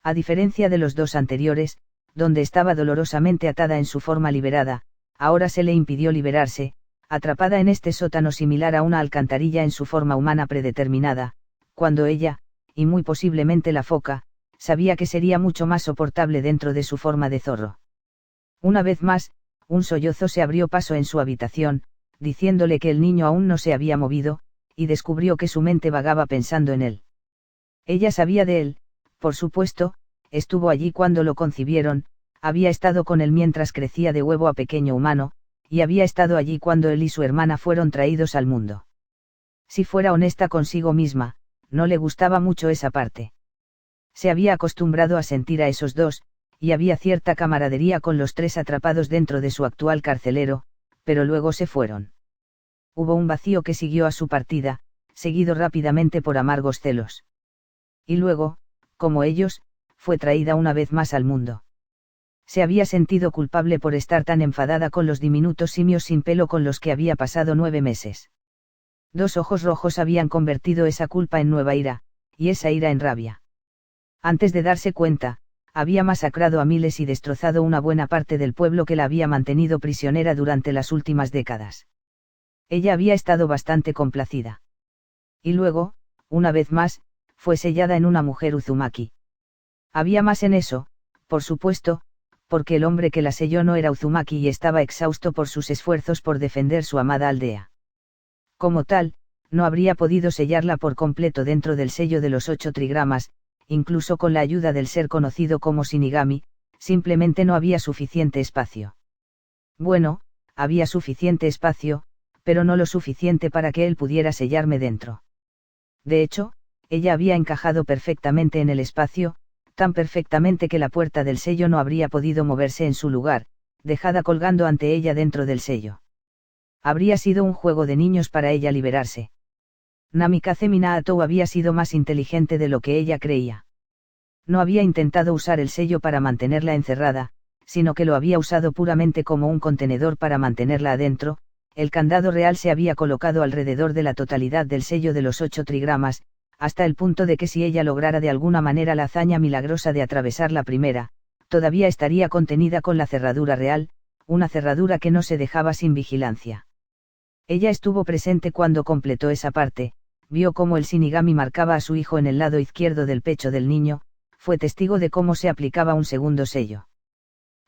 A diferencia de los dos anteriores, donde estaba dolorosamente atada en su forma liberada, ahora se le impidió liberarse, atrapada en este sótano similar a una alcantarilla en su forma humana predeterminada, cuando ella, y muy posiblemente la foca, sabía que sería mucho más soportable dentro de su forma de zorro. Una vez más, un sollozo se abrió paso en su habitación, diciéndole que el niño aún no se había movido, y descubrió que su mente vagaba pensando en él. Ella sabía de él, por supuesto, estuvo allí cuando lo concibieron, había estado con él mientras crecía de huevo a pequeño humano, y había estado allí cuando él y su hermana fueron traídos al mundo. Si fuera honesta consigo misma, no le gustaba mucho esa parte. Se había acostumbrado a sentir a esos dos, y había cierta camaradería con los tres atrapados dentro de su actual carcelero, pero luego se fueron. Hubo un vacío que siguió a su partida, seguido rápidamente por amargos celos. Y luego, como ellos, fue traída una vez más al mundo. Se había sentido culpable por estar tan enfadada con los diminutos simios sin pelo con los que había pasado 9 meses. Dos ojos rojos habían convertido esa culpa en nueva ira, y esa ira en rabia. Antes de darse cuenta, había masacrado a miles y destrozado una buena parte del pueblo que la había mantenido prisionera durante las últimas décadas. Ella había estado bastante complacida. Y luego, una vez más, fue sellada en una mujer Uzumaki. Había más en eso, por supuesto, porque el hombre que la selló no era Uzumaki y estaba exhausto por sus esfuerzos por defender su amada aldea. Como tal, no habría podido sellarla por completo dentro del sello de los 8 trigramas, incluso con la ayuda del ser conocido como Shinigami, simplemente no había suficiente espacio. Bueno, había suficiente espacio, pero no lo suficiente para que él pudiera sellarme dentro. De hecho, ella había encajado perfectamente en el espacio, tan perfectamente que la puerta del sello no habría podido moverse en su lugar, dejada colgando ante ella dentro del sello. Habría sido un juego de niños para ella liberarse. Namikaze Minato había sido más inteligente de lo que ella creía. No había intentado usar el sello para mantenerla encerrada, sino que lo había usado puramente como un contenedor para mantenerla adentro. El candado real se había colocado alrededor de la totalidad del sello de los 8 trigramas, hasta el punto de que si ella lograra de alguna manera la hazaña milagrosa de atravesar la primera, todavía estaría contenida con la cerradura real, una cerradura que no se dejaba sin vigilancia. Ella estuvo presente cuando completó esa parte, vio cómo el Shinigami marcaba a su hijo en el lado izquierdo del pecho del niño, fue testigo de cómo se aplicaba un segundo sello.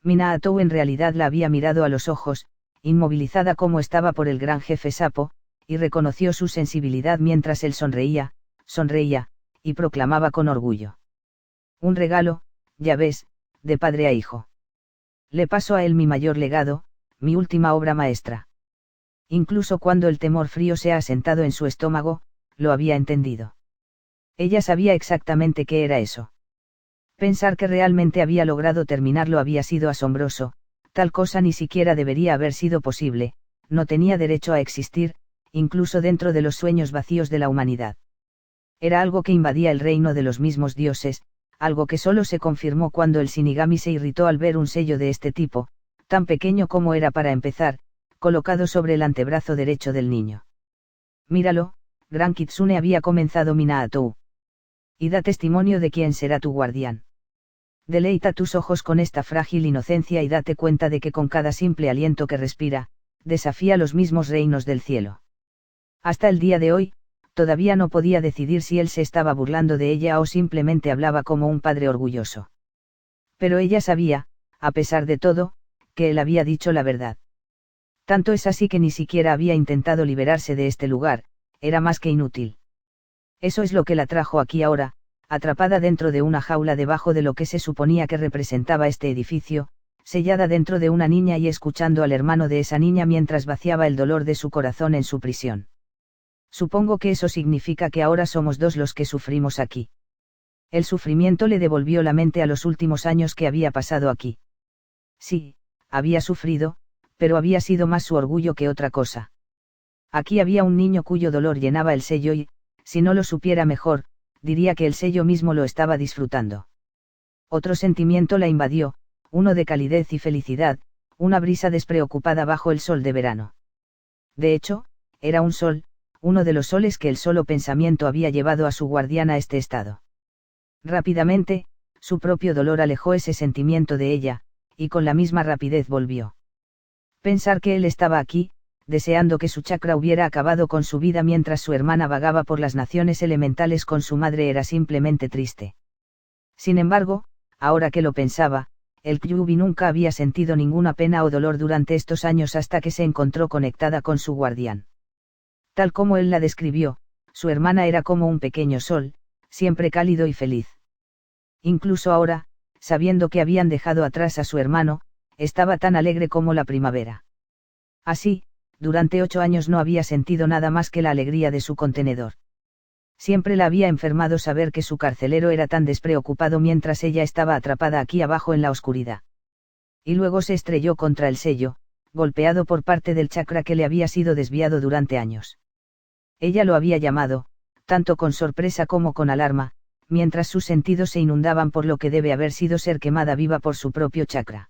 Minato en realidad la había mirado a los ojos, inmovilizada como estaba por el gran jefe sapo, y reconoció su sensibilidad mientras él sonreía, y proclamaba con orgullo. Un regalo, ya ves, de padre a hijo. Le paso a él mi mayor legado, mi última obra maestra. Incluso cuando el temor frío se ha asentado en su estómago, lo había entendido. Ella sabía exactamente qué era eso. Pensar que realmente había logrado terminarlo había sido asombroso, tal cosa ni siquiera debería haber sido posible, no tenía derecho a existir, incluso dentro de los sueños vacíos de la humanidad. Era algo que invadía el reino de los mismos dioses, algo que solo se confirmó cuando el Shinigami se irritó al ver un sello de este tipo, tan pequeño como era para empezar, colocado sobre el antebrazo derecho del niño. Míralo, Gran Kitsune, había comenzado Minato. Y da testimonio de quién será tu guardián. Deleita tus ojos con esta frágil inocencia y date cuenta de que con cada simple aliento que respira, desafía los mismos reinos del cielo. Hasta el día de hoy, todavía no podía decidir si él se estaba burlando de ella o simplemente hablaba como un padre orgulloso. Pero ella sabía, a pesar de todo, que él había dicho la verdad. Tanto es así que ni siquiera había intentado liberarse de este lugar, era más que inútil. Eso es lo que la trajo aquí ahora, atrapada dentro de una jaula debajo de lo que se suponía que representaba este edificio, sellada dentro de una niña y escuchando al hermano de esa niña mientras vaciaba el dolor de su corazón en su prisión. Supongo que eso significa que ahora somos dos los que sufrimos aquí. El sufrimiento le devolvió la mente a los últimos años que había pasado aquí. Sí, había sufrido, pero había sido más su orgullo que otra cosa. Aquí había un niño cuyo dolor llenaba el sello y, si no lo supiera mejor, diría que el sello mismo lo estaba disfrutando. Otro sentimiento la invadió, uno de calidez y felicidad, una brisa despreocupada bajo el sol de verano. De hecho, era un sol, uno de los soles que el solo pensamiento había llevado a su guardián a este estado. Rápidamente, su propio dolor alejó ese sentimiento de ella, y con la misma rapidez volvió. Pensar que él estaba aquí, deseando que su chakra hubiera acabado con su vida mientras su hermana vagaba por las naciones elementales con su madre era simplemente triste. Sin embargo, ahora que lo pensaba, el Kyuubi nunca había sentido ninguna pena o dolor durante estos años hasta que se encontró conectada con su guardián. Tal como él la describió, su hermana era como un pequeño sol, siempre cálido y feliz. Incluso ahora, sabiendo que habían dejado atrás a su hermano, estaba tan alegre como la primavera. Así, durante 8 años no había sentido nada más que la alegría de su contenedor. Siempre la había enfermado saber que su carcelero era tan despreocupado mientras ella estaba atrapada aquí abajo en la oscuridad. Y luego se estrelló contra el sello, golpeado por parte del chakra que le había sido desviado durante años. Ella lo había llamado, tanto con sorpresa como con alarma, mientras sus sentidos se inundaban por lo que debe haber sido ser quemada viva por su propio chakra.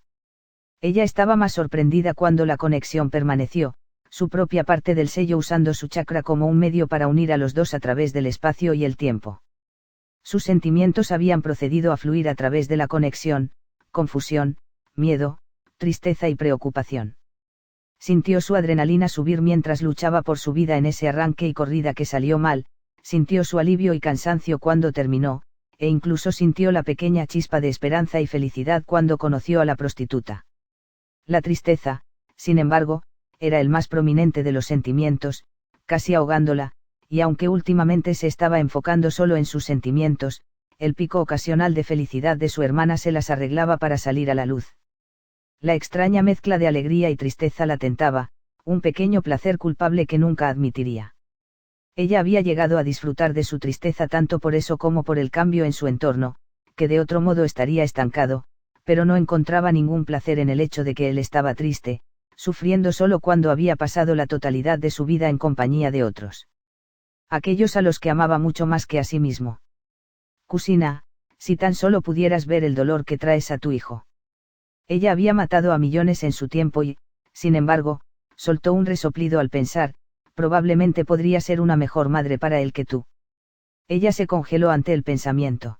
Ella estaba más sorprendida cuando la conexión permaneció, su propia parte del sello usando su chakra como un medio para unir a los dos a través del espacio y el tiempo. Sus sentimientos habían procedido a fluir a través de la conexión, confusión, miedo, tristeza y preocupación. Sintió su adrenalina subir mientras luchaba por su vida en ese arranque y corrida que salió mal, sintió su alivio y cansancio cuando terminó, e incluso sintió la pequeña chispa de esperanza y felicidad cuando conoció a la prostituta. La tristeza, sin embargo, era el más prominente de los sentimientos, casi ahogándola, y aunque últimamente se estaba enfocando solo en sus sentimientos, el pico ocasional de felicidad de su hermana se las arreglaba para salir a la luz. La extraña mezcla de alegría y tristeza la tentaba, un pequeño placer culpable que nunca admitiría. Ella había llegado a disfrutar de su tristeza tanto por eso como por el cambio en su entorno, que de otro modo estaría estancado, pero no encontraba ningún placer en el hecho de que él estaba triste, sufriendo solo cuando había pasado la totalidad de su vida en compañía de otros. Aquellos a los que amaba mucho más que a sí mismo. Kusina, si tan solo pudieras ver el dolor que traes a tu hijo. Ella había matado a millones en su tiempo y, sin embargo, soltó un resoplido al pensar, probablemente podría ser una mejor madre para él que tú. Ella se congeló ante el pensamiento.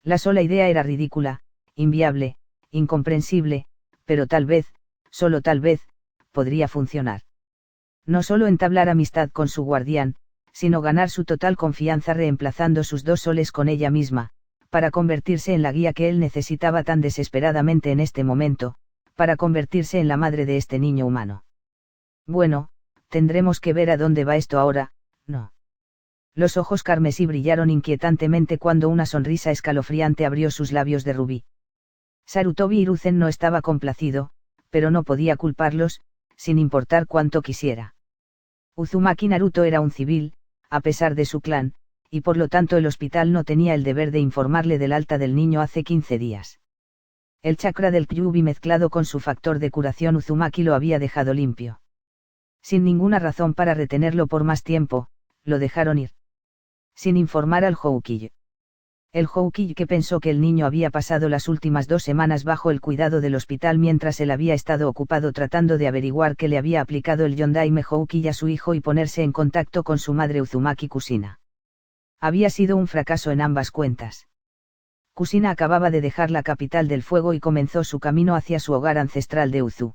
La sola idea era ridícula, inviable, incomprensible, pero tal vez, solo tal vez, podría funcionar. No solo entablar amistad con su guardián, sino ganar su total confianza reemplazando sus 2 soles con ella misma, para convertirse en la guía que él necesitaba tan desesperadamente en este momento, para convertirse en la madre de este niño humano. Bueno, tendremos que ver a dónde va esto ahora, ¿no? Los ojos carmesí brillaron inquietantemente cuando una sonrisa escalofriante abrió sus labios de rubí. Sarutobi Hiruzen no estaba complacido, pero no podía culparlos, sin importar cuánto quisiera. Uzumaki Naruto era un civil, a pesar de su clan, y por lo tanto el hospital no tenía el deber de informarle del alta del niño hace 15 días. El chakra del Kyuubi mezclado con su factor de curación Uzumaki lo había dejado limpio. Sin ninguna razón para retenerlo por más tiempo, lo dejaron ir. Sin informar al Houkiyu. El Houkiyu, que pensó que el niño había pasado las últimas 2 semanas bajo el cuidado del hospital mientras él había estado ocupado tratando de averiguar qué le había aplicado el Yondaime Houkiyu a su hijo y ponerse en contacto con su madre Uzumaki Kusina. Había sido un fracaso en ambas cuentas. Kusina acababa de dejar la capital del fuego y comenzó su camino hacia su hogar ancestral de Uzu.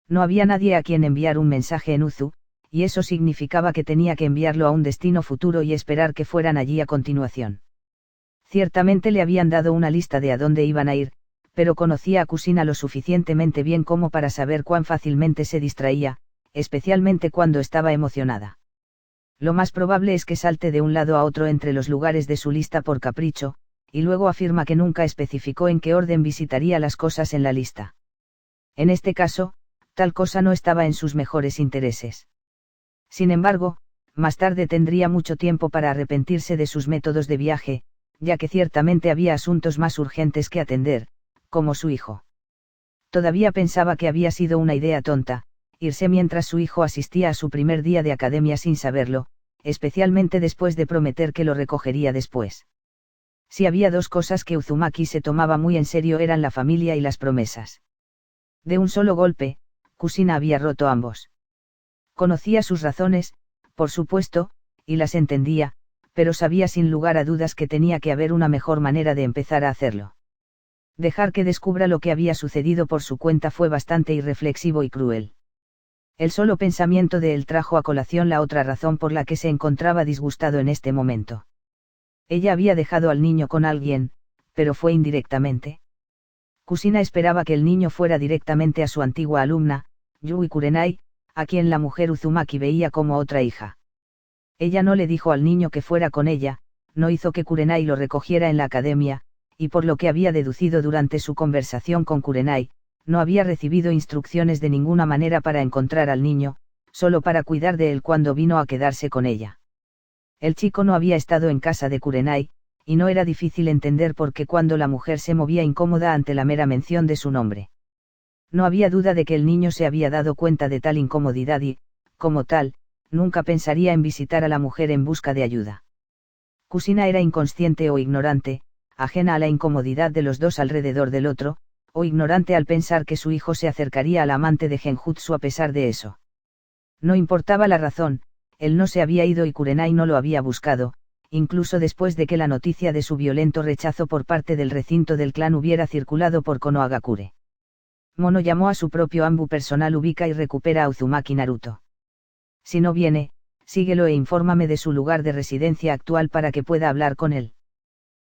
No había nadie a quien enviar un mensaje en Uzu, y eso significaba que tenía que enviarlo a un destino futuro y esperar que fueran allí a continuación. Ciertamente le habían dado una lista de a dónde iban a ir, pero conocía a Kusina lo suficientemente bien como para saber cuán fácilmente se distraía, especialmente cuando estaba emocionada. Lo más probable es que salte de un lado a otro entre los lugares de su lista por capricho, y luego afirma que nunca especificó en qué orden visitaría las cosas en la lista. En este caso, tal cosa no estaba en sus mejores intereses. Sin embargo, más tarde tendría mucho tiempo para arrepentirse de sus métodos de viaje, ya que ciertamente había asuntos más urgentes que atender, como su hijo. Todavía pensaba que había sido una idea tonta, irse mientras su hijo asistía a su primer día de academia sin saberlo, especialmente después de prometer que lo recogería después. Si había dos cosas que Uzumaki se tomaba muy en serio eran la familia y las promesas. De un solo golpe, Kusina había roto ambos. Conocía sus razones, por supuesto, y las entendía, pero sabía sin lugar a dudas que tenía que haber una mejor manera de empezar a hacerlo. Dejar que descubra lo que había sucedido por su cuenta fue bastante irreflexivo y cruel. El solo pensamiento de él trajo a colación la otra razón por la que se encontraba disgustado en este momento. Ella había dejado al niño con alguien, pero fue indirectamente. Kusina esperaba que el niño fuera directamente a su antigua alumna, Yui Kurenai, a quien la mujer Uzumaki veía como otra hija. Ella no le dijo al niño que fuera con ella, no hizo que Kurenai lo recogiera en la academia, y por lo que había deducido durante su conversación con Kurenai, no había recibido instrucciones de ninguna manera para encontrar al niño, solo para cuidar de él cuando vino a quedarse con ella. El chico no había estado en casa de Kurenai, y no era difícil entender por qué cuando la mujer se movía incómoda ante la mera mención de su nombre. No había duda de que el niño se había dado cuenta de tal incomodidad y, como tal, nunca pensaría en visitar a la mujer en busca de ayuda. Kusina era inconsciente o ignorante, ajena a la incomodidad de los dos alrededor del otro, o ignorante al pensar que su hijo se acercaría al amante de Genjutsu a pesar de eso. No importaba la razón, él no se había ido y Kurenai no lo había buscado, incluso después de que la noticia de su violento rechazo por parte del recinto del clan hubiera circulado por Konohagakure. Mono llamó a su propio Ambu personal ubica y recupera a Uzumaki Naruto. Si no viene, síguelo e infórmame de su lugar de residencia actual para que pueda hablar con él.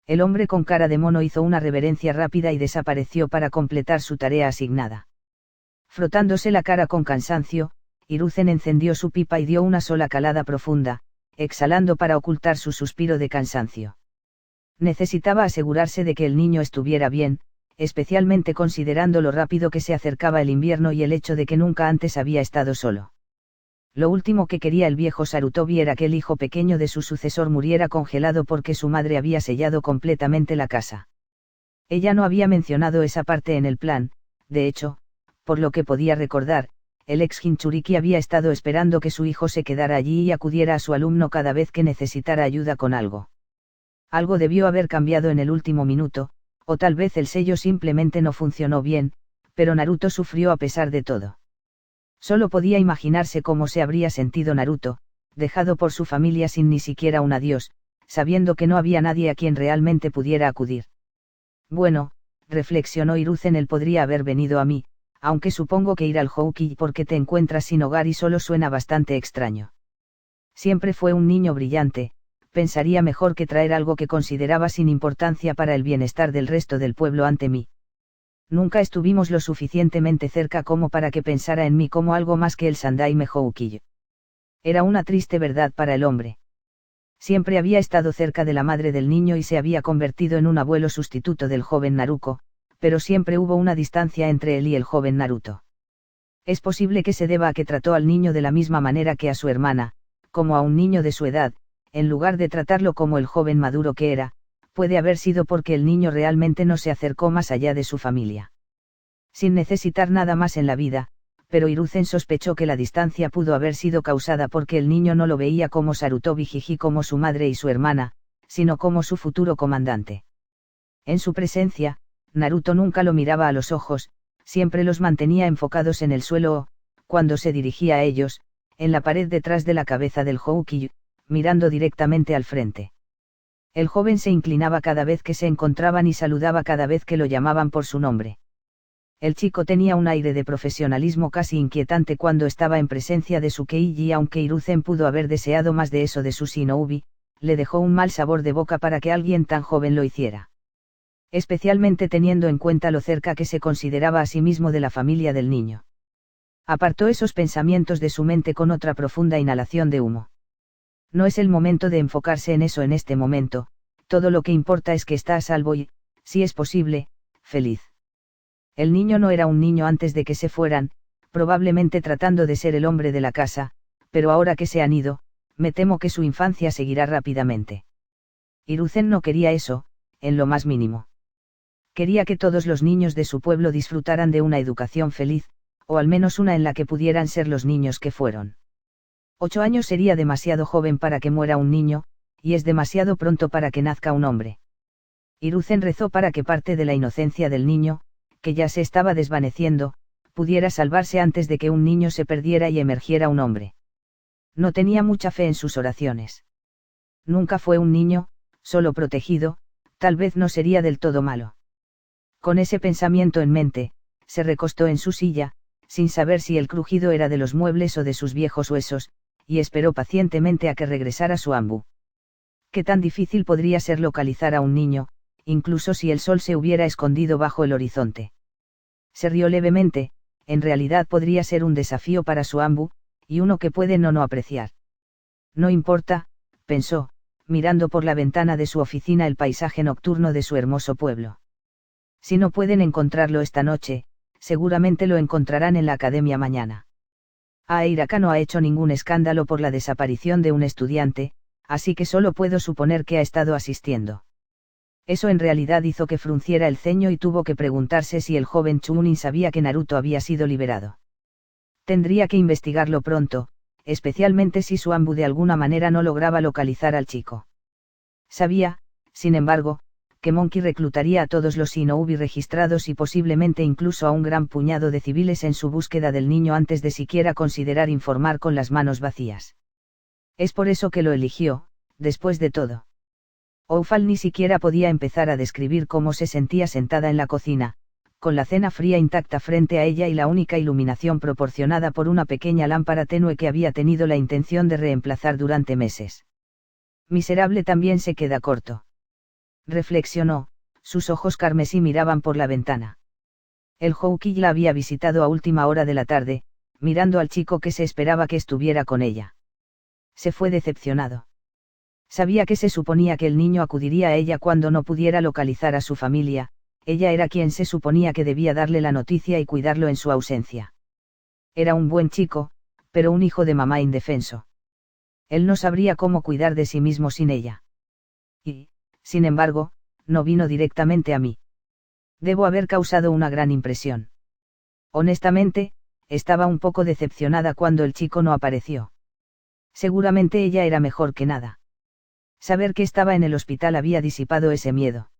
El hombre con cara de mono hizo una reverencia rápida y desapareció para completar su tarea asignada. Frotándose la cara con cansancio, Hiruzen encendió su pipa y dio una sola calada profunda, exhalando para ocultar su suspiro de cansancio. Necesitaba asegurarse de que el niño estuviera bien, especialmente considerando lo rápido que se acercaba el invierno y el hecho de que nunca antes había estado solo. Lo último que quería el viejo Sarutobi era que el hijo pequeño de su sucesor muriera congelado porque su madre había sellado completamente la casa. Ella no había mencionado esa parte en el plan, de hecho, por lo que podía recordar, el ex Jinchuriki había estado esperando que su hijo se quedara allí y acudiera a su alumno cada vez que necesitara ayuda con algo. Algo debió haber cambiado en el último minuto, o tal vez el sello simplemente no funcionó bien, pero Naruto sufrió a pesar de todo. Solo podía imaginarse cómo se habría sentido Naruto, dejado por su familia sin ni siquiera un adiós, sabiendo que no había nadie a quien realmente pudiera acudir. Bueno, reflexionó Hiruzen, él podría haber venido a mí, aunque supongo que ir al Houki porque te encuentras sin hogar y solo suena bastante extraño. Siempre fue un niño brillante, pensaría mejor que traer algo que consideraba sin importancia para el bienestar del resto del pueblo ante mí. Nunca estuvimos lo suficientemente cerca como para que pensara en mí como algo más que el Sandaime Houki. Era una triste verdad para el hombre. Siempre había estado cerca de la madre del niño y se había convertido en un abuelo sustituto del joven Naruto, pero siempre hubo una distancia entre él y el joven Naruto. Es posible que se deba a que trató al niño de la misma manera que a su hermana, como a un niño de su edad, en lugar de tratarlo como el joven maduro que era, puede haber sido porque el niño realmente no se acercó más allá de su familia. Sin necesitar nada más en la vida, pero Hiruzen sospechó que la distancia pudo haber sido causada porque el niño no lo veía como Sarutobi Jiji como su madre y su hermana, sino como su futuro comandante. En su presencia, Naruto nunca lo miraba a los ojos, siempre los mantenía enfocados en el suelo o, cuando se dirigía a ellos, en la pared detrás de la cabeza del Houki, mirando directamente al frente. El joven se inclinaba cada vez que se encontraban y saludaba cada vez que lo llamaban por su nombre. El chico tenía un aire de profesionalismo casi inquietante cuando estaba en presencia de su Keiji y aunque Hiruzen pudo haber deseado más de eso de su Shinobi, le dejó un mal sabor de boca para que alguien tan joven lo hiciera. Especialmente teniendo en cuenta lo cerca que se consideraba a sí mismo de la familia del niño. Apartó esos pensamientos de su mente con otra profunda inhalación de humo. No es el momento de enfocarse en eso en este momento, todo lo que importa es que está a salvo y, si es posible, feliz. El niño no era un niño antes de que se fueran, probablemente tratando de ser el hombre de la casa, pero ahora que se han ido, me temo que su infancia seguirá rápidamente. Hiruzen no quería eso, en lo más mínimo. Quería que todos los niños de su pueblo disfrutaran de una educación feliz, o al menos una en la que pudieran ser los niños que fueron. 8 años sería demasiado joven para que muera un niño, y es demasiado pronto para que nazca un hombre. Hiruzen rezó para que parte de la inocencia del niño, que ya se estaba desvaneciendo, pudiera salvarse antes de que un niño se perdiera y emergiera un hombre. No tenía mucha fe en sus oraciones. Nunca fue un niño, solo protegido, tal vez no sería del todo malo. Con ese pensamiento en mente, se recostó en su silla, sin saber si el crujido era de los muebles o de sus viejos huesos, y esperó pacientemente a que regresara su Ambu. ¿Qué tan difícil podría ser localizar a un niño, incluso si el sol se hubiera escondido bajo el horizonte? Se rió levemente, en realidad podría ser un desafío para su Ambu, y uno que puede no apreciar. No importa, pensó, mirando por la ventana de su oficina el paisaje nocturno de su hermoso pueblo. Si no pueden encontrarlo esta noche, seguramente lo encontrarán en la academia mañana. Airaka no ha hecho ningún escándalo por la desaparición de un estudiante, así que solo puedo suponer que ha estado asistiendo. Eso en realidad hizo que frunciera el ceño y tuvo que preguntarse si el joven Chunin sabía que Naruto había sido liberado. Tendría que investigarlo pronto, especialmente si su Ambu de alguna manera no lograba localizar al chico. Sabía, sin embargo, que Monkey reclutaría a todos los Shinobi registrados y posiblemente incluso a un gran puñado de civiles en su búsqueda del niño antes de siquiera considerar informar con las manos vacías. Es por eso que lo eligió, después de todo. Oufal ni siquiera podía empezar a describir cómo se sentía sentada en la cocina, con la cena fría intacta frente a ella y la única iluminación proporcionada por una pequeña lámpara tenue que había tenido la intención de reemplazar durante meses. Miserable también se queda corto. Reflexionó, sus ojos carmesí miraban por la ventana. El Houki la había visitado a última hora de la tarde, mirando al chico que se esperaba que estuviera con ella. Se fue decepcionado. Sabía que se suponía que el niño acudiría a ella cuando no pudiera localizar a su familia, ella era quien se suponía que debía darle la noticia y cuidarlo en su ausencia. Era un buen chico, pero un hijo de mamá indefenso. Él no sabría cómo cuidar de sí mismo sin ella. Y, sin embargo, no vino directamente a mí. Debo haber causado una gran impresión. Honestamente, estaba un poco decepcionada cuando el chico no apareció. Seguramente ella era mejor que nada. Saber que estaba en el hospital había disipado ese miedo.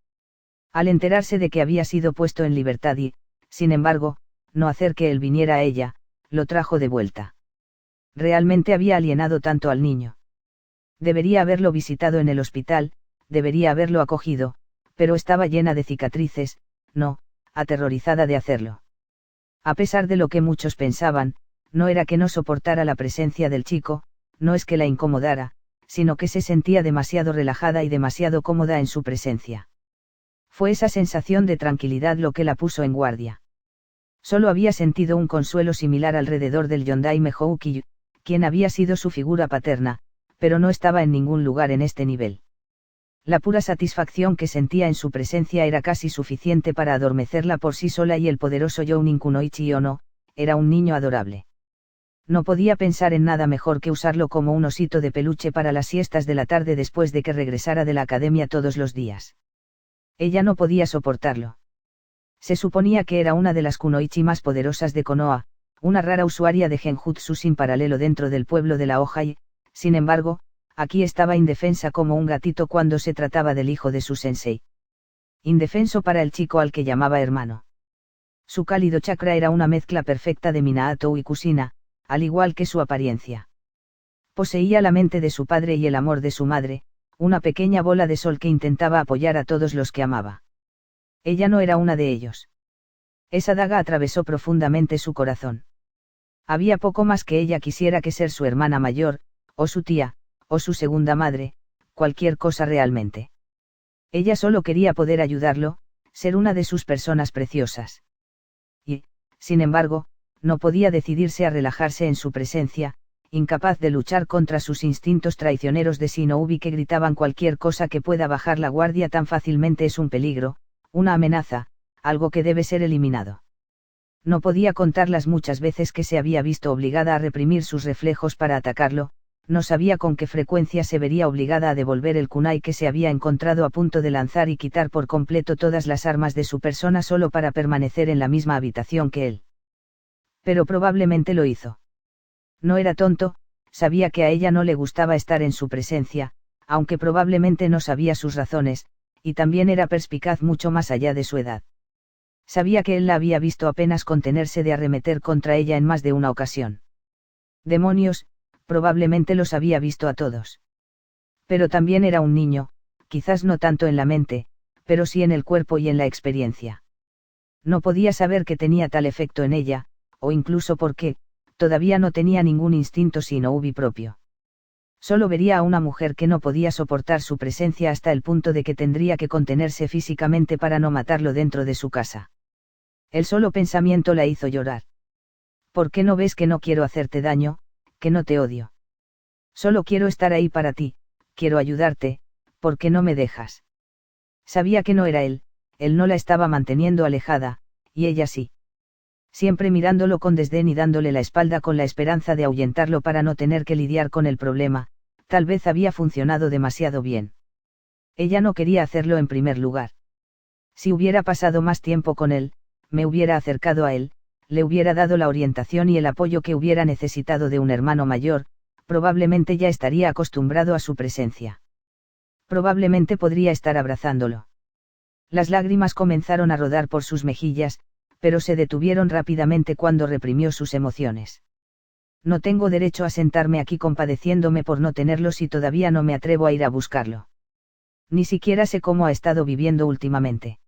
Al enterarse de que había sido puesto en libertad y, sin embargo, no hacer que él viniera a ella, lo trajo de vuelta. Realmente había alienado tanto al niño. Debería haberlo visitado en el hospital, debería haberlo acogido, pero estaba llena de cicatrices, no, aterrorizada de hacerlo. A pesar de lo que muchos pensaban, no era que no soportara la presencia del chico, no es que la incomodara, sino que se sentía demasiado relajada y demasiado cómoda en su presencia. Fue esa sensación de tranquilidad lo que la puso en guardia. Solo había sentido un consuelo similar alrededor del Yondaime Houki, quien había sido su figura paterna, pero no estaba en ningún lugar en este nivel. La pura satisfacción que sentía en su presencia era casi suficiente para adormecerla por sí sola y el poderoso Jounin Kunoichi Ono, era un niño adorable. No podía pensar en nada mejor que usarlo como un osito de peluche para las siestas de la tarde después de que regresara de la academia todos los días. Ella no podía soportarlo. Se suponía que era una de las kunoichi más poderosas de Konoha, una rara usuaria de genjutsu sin paralelo dentro del pueblo de la hoja y, sin embargo, aquí estaba indefensa como un gatito cuando se trataba del hijo de su sensei. Indefenso para el chico al que llamaba hermano. Su cálido chakra era una mezcla perfecta de Minato y Kusina, al igual que su apariencia. Poseía la mente de su padre y el amor de su madre, una pequeña bola de sol que intentaba apoyar a todos los que amaba. Ella no era una de ellos. Esa daga atravesó profundamente su corazón. Había poco más que ella quisiera que ser su hermana mayor, o su tía, o su segunda madre, cualquier cosa realmente. Ella solo quería poder ayudarlo, ser una de sus personas preciosas. Y, sin embargo, no podía decidirse a relajarse en su presencia, incapaz de luchar contra sus instintos traicioneros de Shinobi que gritaban cualquier cosa que pueda bajar la guardia tan fácilmente es un peligro, una amenaza, algo que debe ser eliminado. No podía contar las muchas veces que se había visto obligada a reprimir sus reflejos para atacarlo, no sabía con qué frecuencia se vería obligada a devolver el kunai que se había encontrado a punto de lanzar y quitar por completo todas las armas de su persona solo para permanecer en la misma habitación que él. Pero probablemente lo hizo. No era tonto, sabía que a ella no le gustaba estar en su presencia, aunque probablemente no sabía sus razones, y también era perspicaz mucho más allá de su edad. Sabía que él la había visto apenas contenerse de arremeter contra ella en más de una ocasión. Demonios, probablemente los había visto a todos. Pero también era un niño, quizás no tanto en la mente, pero sí en el cuerpo y en la experiencia. No podía saber que tenía tal efecto en ella, o incluso porque, todavía no tenía ningún instinto shinobi propio. Solo vería a una mujer que no podía soportar su presencia hasta el punto de que tendría que contenerse físicamente para no matarlo dentro de su casa. El solo pensamiento la hizo llorar. ¿Por qué no ves que no quiero hacerte daño, que no te odio? Solo quiero estar ahí para ti, quiero ayudarte, ¿por qué no me dejas? Sabía que no era él no la estaba manteniendo alejada, y ella sí. Siempre mirándolo con desdén y dándole la espalda con la esperanza de ahuyentarlo para no tener que lidiar con el problema, tal vez había funcionado demasiado bien. Ella no quería hacerlo en primer lugar. Si hubiera pasado más tiempo con él, me hubiera acercado a él, le hubiera dado la orientación y el apoyo que hubiera necesitado de un hermano mayor, probablemente ya estaría acostumbrado a su presencia. Probablemente podría estar abrazándolo. Las lágrimas comenzaron a rodar por sus mejillas, pero se detuvieron rápidamente cuando reprimió sus emociones. No tengo derecho a sentarme aquí compadeciéndome por no tenerlo si todavía no me atrevo a ir a buscarlo. Ni siquiera sé cómo ha estado viviendo últimamente.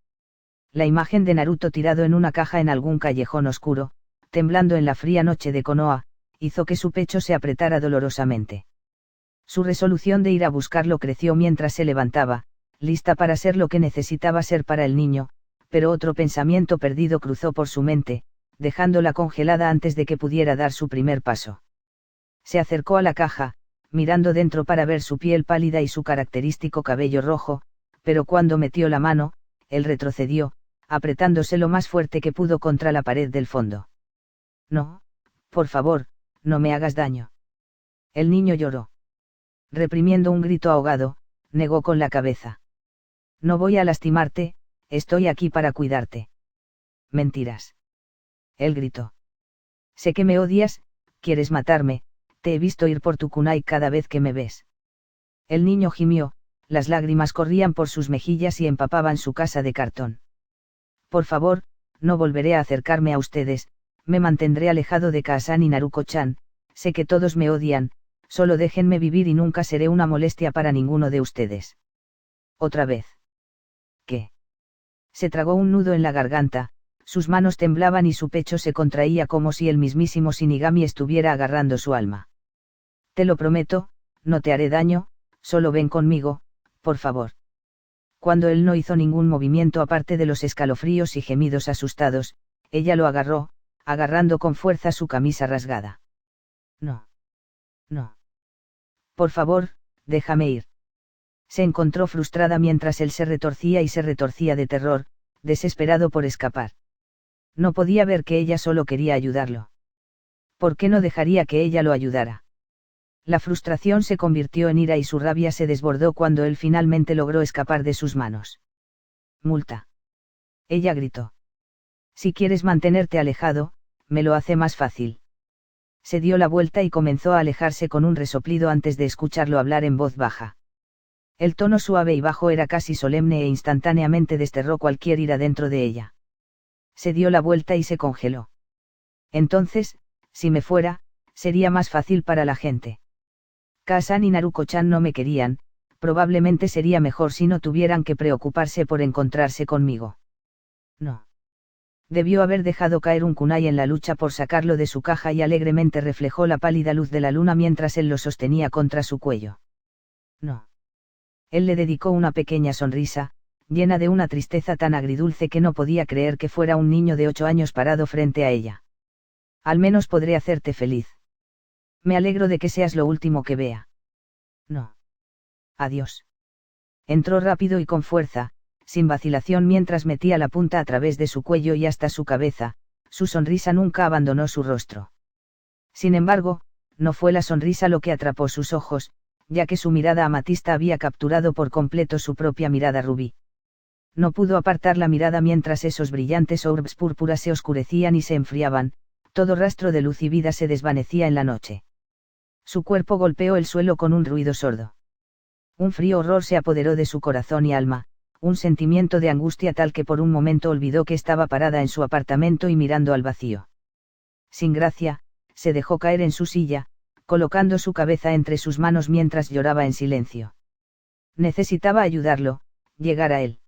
La imagen de Naruto tirado en una caja en algún callejón oscuro, temblando en la fría noche de Konoha, hizo que su pecho se apretara dolorosamente. Su resolución de ir a buscarlo creció mientras se levantaba, lista para ser lo que necesitaba ser para el niño, pero otro pensamiento perdido cruzó por su mente, dejándola congelada antes de que pudiera dar su primer paso. Se acercó a la caja, mirando dentro para ver su piel pálida y su característico cabello rojo, pero cuando metió la mano, él retrocedió, apretándose lo más fuerte que pudo contra la pared del fondo. No, por favor, no me hagas daño. El niño lloró. Reprimiendo un grito ahogado, negó con la cabeza. No voy a lastimarte, estoy aquí para cuidarte. Mentiras. Él gritó. Sé que me odias, quieres matarme, te he visto ir por tu kunai cada vez que me ves. El niño gimió, las lágrimas corrían por sus mejillas y empapaban su casa de cartón. Por favor, no volveré a acercarme a ustedes, me mantendré alejado de Kaasan y Naruko-chan, sé que todos me odian, solo déjenme vivir y nunca seré una molestia para ninguno de ustedes. Otra vez. ¿Qué? Se tragó un nudo en la garganta, sus manos temblaban y su pecho se contraía como si el mismísimo Shinigami estuviera agarrando su alma. Te lo prometo, no te haré daño, solo ven conmigo, por favor. Cuando él no hizo ningún movimiento aparte de los escalofríos y gemidos asustados, ella lo agarró, agarrando con fuerza su camisa rasgada. No. No. Por favor, déjame ir. Se encontró frustrada mientras él se retorcía y se retorcía de terror, desesperado por escapar. No podía ver que ella solo quería ayudarlo. ¿Por qué no dejaría que ella lo ayudara? La frustración se convirtió en ira y su rabia se desbordó cuando él finalmente logró escapar de sus manos. Multa. Ella gritó. Si quieres mantenerte alejado, me lo hace más fácil. Se dio la vuelta y comenzó a alejarse con un resoplido antes de escucharlo hablar en voz baja. El tono suave y bajo era casi solemne e instantáneamente desterró cualquier ira dentro de ella. Se dio la vuelta y se congeló. Entonces, si me fuera, sería más fácil para la gente. Kaasan y Naruko-chan no me querían, probablemente sería mejor si no tuvieran que preocuparse por encontrarse conmigo. No. Debió haber dejado caer un kunai en la lucha por sacarlo de su caja y alegremente reflejó la pálida luz de la luna mientras él lo sostenía contra su cuello. No. Él le dedicó una pequeña sonrisa, llena de una tristeza tan agridulce que no podía creer que fuera un niño de 8 años parado frente a ella. Al menos podré hacerte feliz. Me alegro de que seas lo último que vea. No. Adiós. Entró rápido y con fuerza, sin vacilación mientras metía la punta a través de su cuello y hasta su cabeza, su sonrisa nunca abandonó su rostro. Sin embargo, no fue la sonrisa lo que atrapó sus ojos, ya que su mirada amatista había capturado por completo su propia mirada rubí. No pudo apartar la mirada mientras esos brillantes orbs púrpuras se oscurecían y se enfriaban, todo rastro de luz y vida se desvanecía en la noche. Su cuerpo golpeó el suelo con un ruido sordo. Un frío horror se apoderó de su corazón y alma, un sentimiento de angustia tal que por un momento olvidó que estaba parada en su apartamento y mirando al vacío. Sin gracia, se dejó caer en su silla, colocando su cabeza entre sus manos mientras lloraba en silencio. Necesitaba ayudarlo, llegar a él.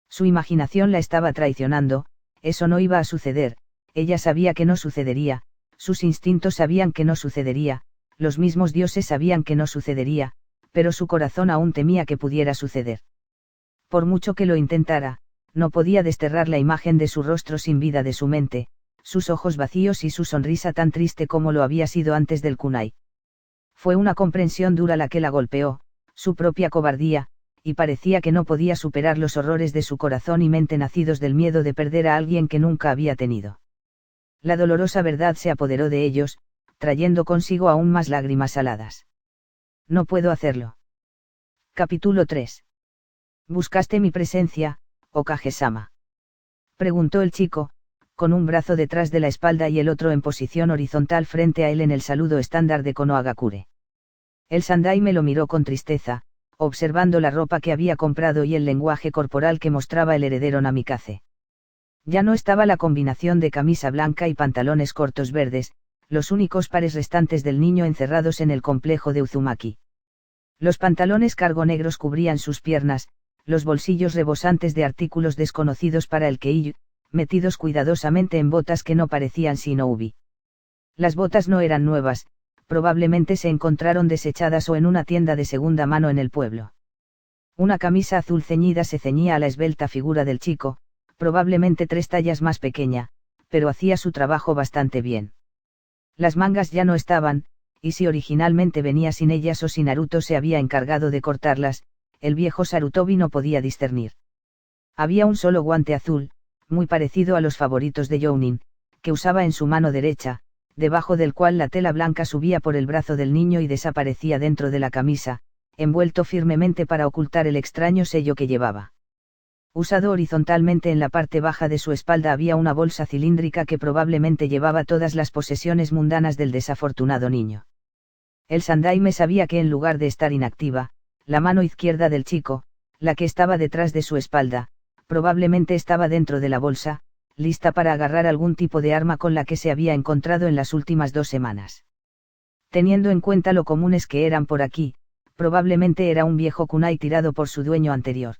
Su imaginación la estaba traicionando, eso no iba a suceder, ella sabía que no sucedería, sus instintos sabían que no sucedería, los mismos dioses sabían que no sucedería, pero su corazón aún temía que pudiera suceder. Por mucho que lo intentara, no podía desterrar la imagen de su rostro sin vida de su mente, sus ojos vacíos y su sonrisa tan triste como lo había sido antes del kunai. Fue una comprensión dura la que la golpeó, su propia cobardía, y parecía que no podía superar los horrores de su corazón y mente nacidos del miedo de perder a alguien que nunca había tenido. La dolorosa verdad se apoderó de ellos, trayendo consigo aún más lágrimas saladas. No puedo hacerlo. Capítulo 3. ¿Buscaste mi presencia, Okage-sama? Preguntó el chico, con un brazo detrás de la espalda y el otro en posición horizontal frente a él en el saludo estándar de Konohagakure. El sandai me lo miró con tristeza, observando la ropa que había comprado y el lenguaje corporal que mostraba el heredero Namikaze. Ya no estaba la combinación de camisa blanca y pantalones cortos verdes, los únicos pares restantes del niño encerrados en el complejo de Uzumaki. Los pantalones cargo negros cubrían sus piernas, los bolsillos rebosantes de artículos desconocidos para el keiyu, metidos cuidadosamente en botas que no parecían shinobi. Las botas no eran nuevas, probablemente se encontraron desechadas o en una tienda de segunda mano en el pueblo. Una camisa azul ceñida se ceñía a la esbelta figura del chico, probablemente 3 tallas más pequeña, pero hacía su trabajo bastante bien. Las mangas ya no estaban, y si originalmente venía sin ellas o si Naruto se había encargado de cortarlas, el viejo Sarutobi no podía discernir. Había un solo guante azul, muy parecido a los favoritos de Jounin, que usaba en su mano derecha, debajo del cual la tela blanca subía por el brazo del niño y desaparecía dentro de la camisa, envuelto firmemente para ocultar el extraño sello que llevaba. Usado horizontalmente en la parte baja de su espalda había una bolsa cilíndrica que probablemente llevaba todas las posesiones mundanas del desafortunado niño. El sandaime sabía que en lugar de estar inactiva, la mano izquierda del chico, la que estaba detrás de su espalda, probablemente estaba dentro de la bolsa, lista para agarrar algún tipo de arma con la que se había encontrado en las últimas 2 semanas. Teniendo en cuenta lo comunes que eran por aquí, probablemente era un viejo kunai tirado por su dueño anterior.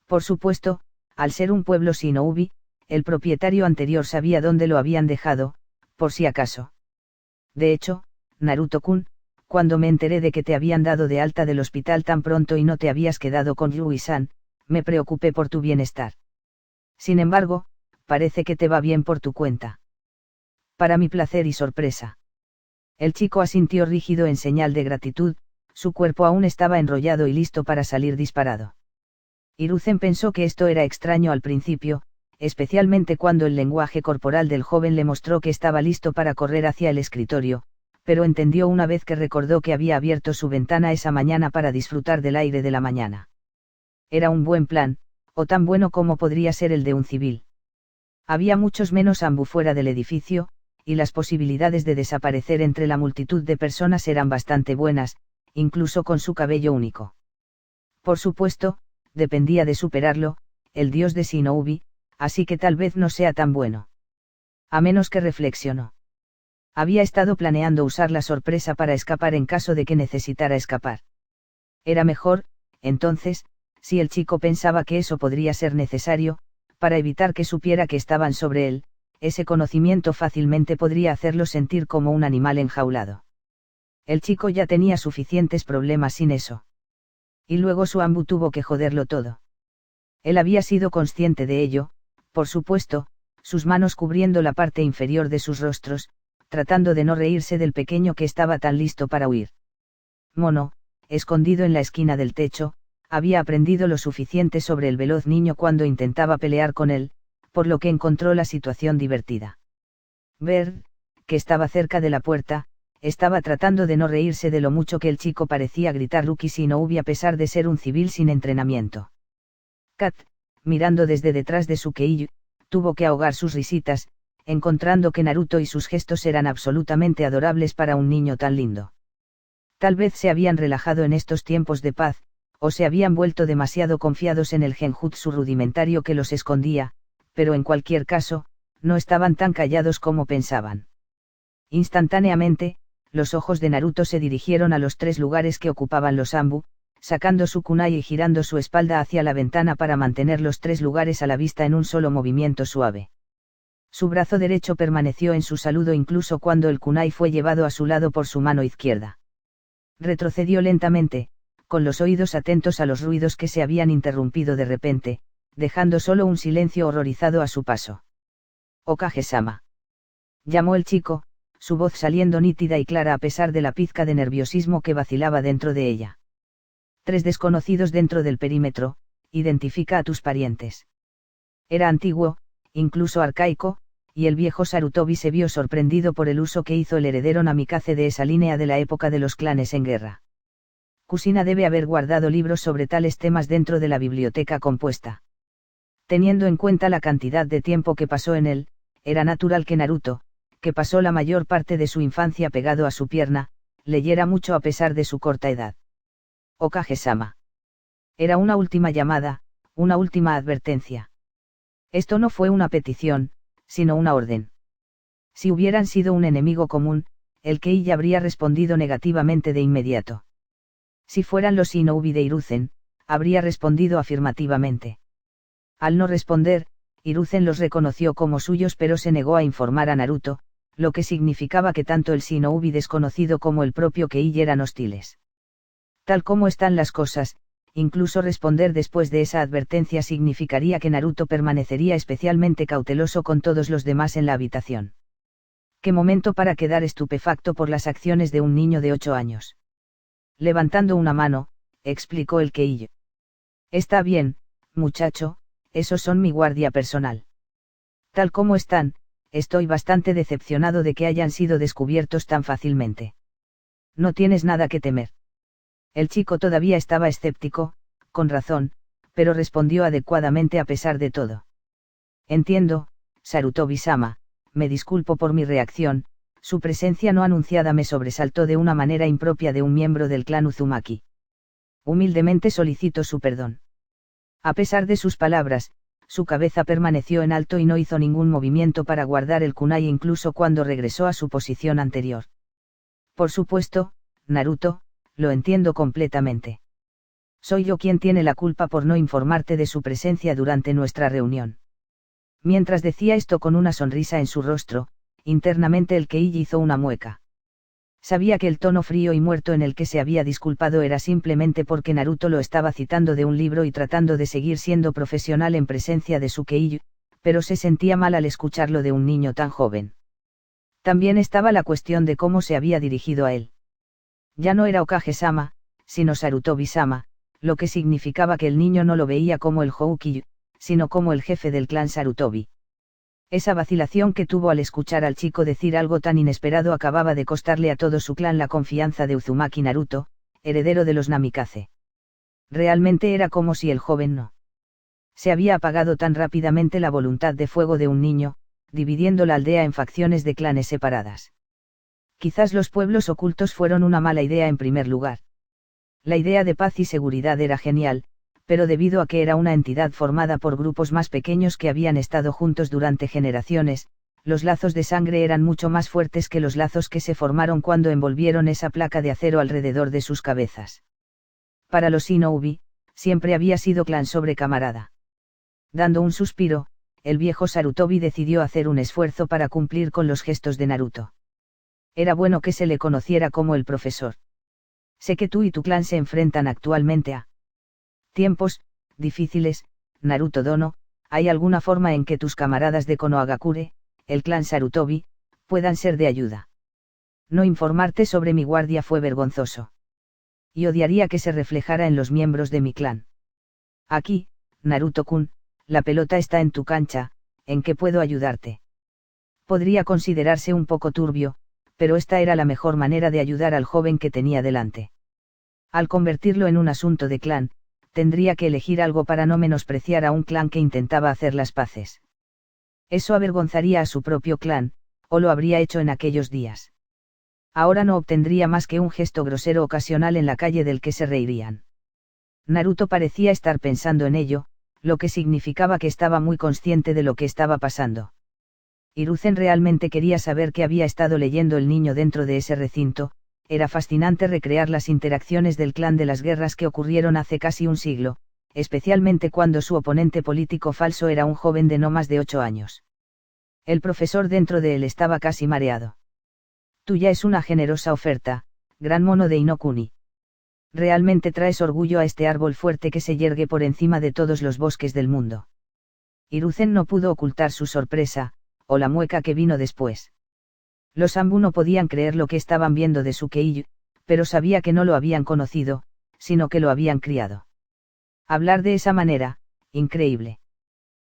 Por supuesto, al ser un pueblo shinobi, el propietario anterior sabía dónde lo habían dejado, por si acaso. De hecho, Naruto-kun, cuando me enteré de que te habían dado de alta del hospital tan pronto y no te habías quedado con Yui-san, me preocupé por tu bienestar. Sin embargo, parece que te va bien por tu cuenta. Para mi placer y sorpresa. El chico asintió rígido en señal de gratitud, su cuerpo aún estaba enrollado y listo para salir disparado. Hiruzen pensó que esto era extraño al principio, especialmente cuando el lenguaje corporal del joven le mostró que estaba listo para correr hacia el escritorio, pero entendió una vez que recordó que había abierto su ventana esa mañana para disfrutar del aire de la mañana. Era un buen plan, o tan bueno como podría ser el de un civil. Había muchos menos ambú fuera del edificio, y las posibilidades de desaparecer entre la multitud de personas eran bastante buenas, incluso con su cabello único. Por supuesto, dependía de superarlo, el dios de Shinobi, así que tal vez no sea tan bueno. A menos que reflexionó. Había estado planeando usar la sorpresa para escapar en caso de que necesitara escapar. Era mejor, entonces, si el chico pensaba que eso podría ser necesario, para evitar que supiera que estaban sobre él, ese conocimiento fácilmente podría hacerlo sentir como un animal enjaulado. El chico ya tenía suficientes problemas sin eso. Y luego su ambu tuvo que joderlo todo. Él había sido consciente de ello, por supuesto, sus manos cubriendo la parte inferior de sus rostros, tratando de no reírse del pequeño que estaba tan listo para huir. Mono, escondido en la esquina del techo, había aprendido lo suficiente sobre el veloz niño cuando intentaba pelear con él, por lo que encontró la situación divertida. Bert, que estaba cerca de la puerta, estaba tratando de no reírse de lo mucho que el chico parecía gritar Rookie Shinobi a pesar de ser un civil sin entrenamiento. Kat, mirando desde detrás de su keiyu, tuvo que ahogar sus risitas, encontrando que Naruto y sus gestos eran absolutamente adorables para un niño tan lindo. Tal vez se habían relajado en estos tiempos de paz, o se habían vuelto demasiado confiados en el genjutsu rudimentario que los escondía, pero en cualquier caso, no estaban tan callados como pensaban. Instantáneamente, los ojos de Naruto se dirigieron a los 3 lugares que ocupaban los Anbu, sacando su kunai y girando su espalda hacia la ventana para mantener los 3 lugares a la vista en un solo movimiento suave. Su brazo derecho permaneció en su saludo incluso cuando el kunai fue llevado a su lado por su mano izquierda. Retrocedió lentamente, con los oídos atentos a los ruidos que se habían interrumpido de repente, dejando solo un silencio horrorizado a su paso. Okage-sama. Llamó el chico, su voz saliendo nítida y clara a pesar de la pizca de nerviosismo que vacilaba dentro de ella. 3 desconocidos dentro del perímetro, identifica a tus parientes. Era antiguo, incluso arcaico, y el viejo Sarutobi se vio sorprendido por el uso que hizo el heredero Namikaze de esa línea de la época de los clanes en guerra. Kusina debe haber guardado libros sobre tales temas dentro de la biblioteca compuesta. Teniendo en cuenta la cantidad de tiempo que pasó en él, era natural que Naruto, que pasó la mayor parte de su infancia pegado a su pierna, leyera mucho a pesar de su corta edad. Okage-sama. Era una última llamada, una última advertencia. Esto no fue una petición, sino una orden. Si hubieran sido un enemigo común, el Kei habría respondido negativamente de inmediato. Si fueran los Shinobi de Hiruzen, habría respondido afirmativamente. Al no responder, Hiruzen los reconoció como suyos pero se negó a informar a Naruto, lo que significaba que tanto el Shinobi desconocido como el propio Kei eran hostiles. Tal como están las cosas, incluso responder después de esa advertencia significaría que Naruto permanecería especialmente cauteloso con todos los demás en la habitación. Qué momento para quedar estupefacto por las acciones de un niño de 8 años. Levantando una mano, explicó el Kei. Está bien, muchacho, esos son mi guardia personal. Tal como están, estoy bastante decepcionado de que hayan sido descubiertos tan fácilmente. No tienes nada que temer. El chico todavía estaba escéptico, con razón, pero respondió adecuadamente a pesar de todo. Entiendo, Sarutobi-sama, me disculpo por mi reacción, su presencia no anunciada me sobresaltó de una manera impropia de un miembro del clan Uzumaki. Humildemente solicito su perdón. A pesar de sus palabras, su cabeza permaneció en alto y no hizo ningún movimiento para guardar el kunai incluso cuando regresó a su posición anterior. Por supuesto, Naruto, lo entiendo completamente. Soy yo quien tiene la culpa por no informarte de su presencia durante nuestra reunión. Mientras decía esto con una sonrisa en su rostro, internamente el Kei hizo una mueca. Sabía que el tono frío y muerto en el que se había disculpado era simplemente porque Naruto lo estaba citando de un libro y tratando de seguir siendo profesional en presencia de su Kei, pero se sentía mal al escucharlo de un niño tan joven. También estaba la cuestión de cómo se había dirigido a él. Ya no era Okage-sama, sino Sarutobi-sama, lo que significaba que el niño no lo veía como el Houki, sino como el jefe del clan Sarutobi. Esa vacilación que tuvo al escuchar al chico decir algo tan inesperado acababa de costarle a todo su clan la confianza de Uzumaki Naruto, heredero de los Namikaze. Realmente era como si el joven no se había apagado tan rápidamente la voluntad de fuego de un niño, dividiendo la aldea en facciones de clanes separadas. Quizás los pueblos ocultos fueron una mala idea en primer lugar. La idea de paz y seguridad era genial, pero debido a que era una entidad formada por grupos más pequeños que habían estado juntos durante generaciones, los lazos de sangre eran mucho más fuertes que los lazos que se formaron cuando envolvieron esa placa de acero alrededor de sus cabezas. Para los Shinobi, siempre había sido clan sobre camarada. Dando un suspiro, el viejo Sarutobi decidió hacer un esfuerzo para cumplir con los gestos de Naruto. Era bueno que se le conociera como el profesor. Sé que tú y tu clan se enfrentan actualmente a tiempos difíciles, Naruto Dono, ¿hay alguna forma en que tus camaradas de Konohagakure, el clan Sarutobi, puedan ser de ayuda? No informarte sobre mi guardia fue vergonzoso. Y odiaría que se reflejara en los miembros de mi clan. Aquí, Naruto-kun, la pelota está en tu cancha, ¿en qué puedo ayudarte? Podría considerarse un poco turbio, pero esta era la mejor manera de ayudar al joven que tenía delante. Al convertirlo en un asunto de clan, tendría que elegir algo para no menospreciar a un clan que intentaba hacer las paces. Eso avergonzaría a su propio clan, o lo habría hecho en aquellos días. Ahora no obtendría más que un gesto grosero ocasional en la calle del que se reirían. Naruto parecía estar pensando en ello, lo que significaba que estaba muy consciente de lo que estaba pasando. Hiruzen realmente quería saber qué había estado leyendo el niño dentro de ese recinto. Era fascinante recrear las interacciones del clan de las guerras que ocurrieron hace casi un siglo, especialmente cuando su oponente político falso era un joven de no más de 8 años. El profesor dentro de él estaba casi mareado. Tuya es una generosa oferta, gran mono de Inokuni. Realmente traes orgullo a este árbol fuerte que se yergue por encima de todos los bosques del mundo. Hiruzen no pudo ocultar su sorpresa, o la mueca que vino después. Los Anbu no podían creer lo que estaban viendo de Sukeiyu, pero sabía que no lo habían conocido, sino que lo habían criado. Hablar de esa manera, increíble.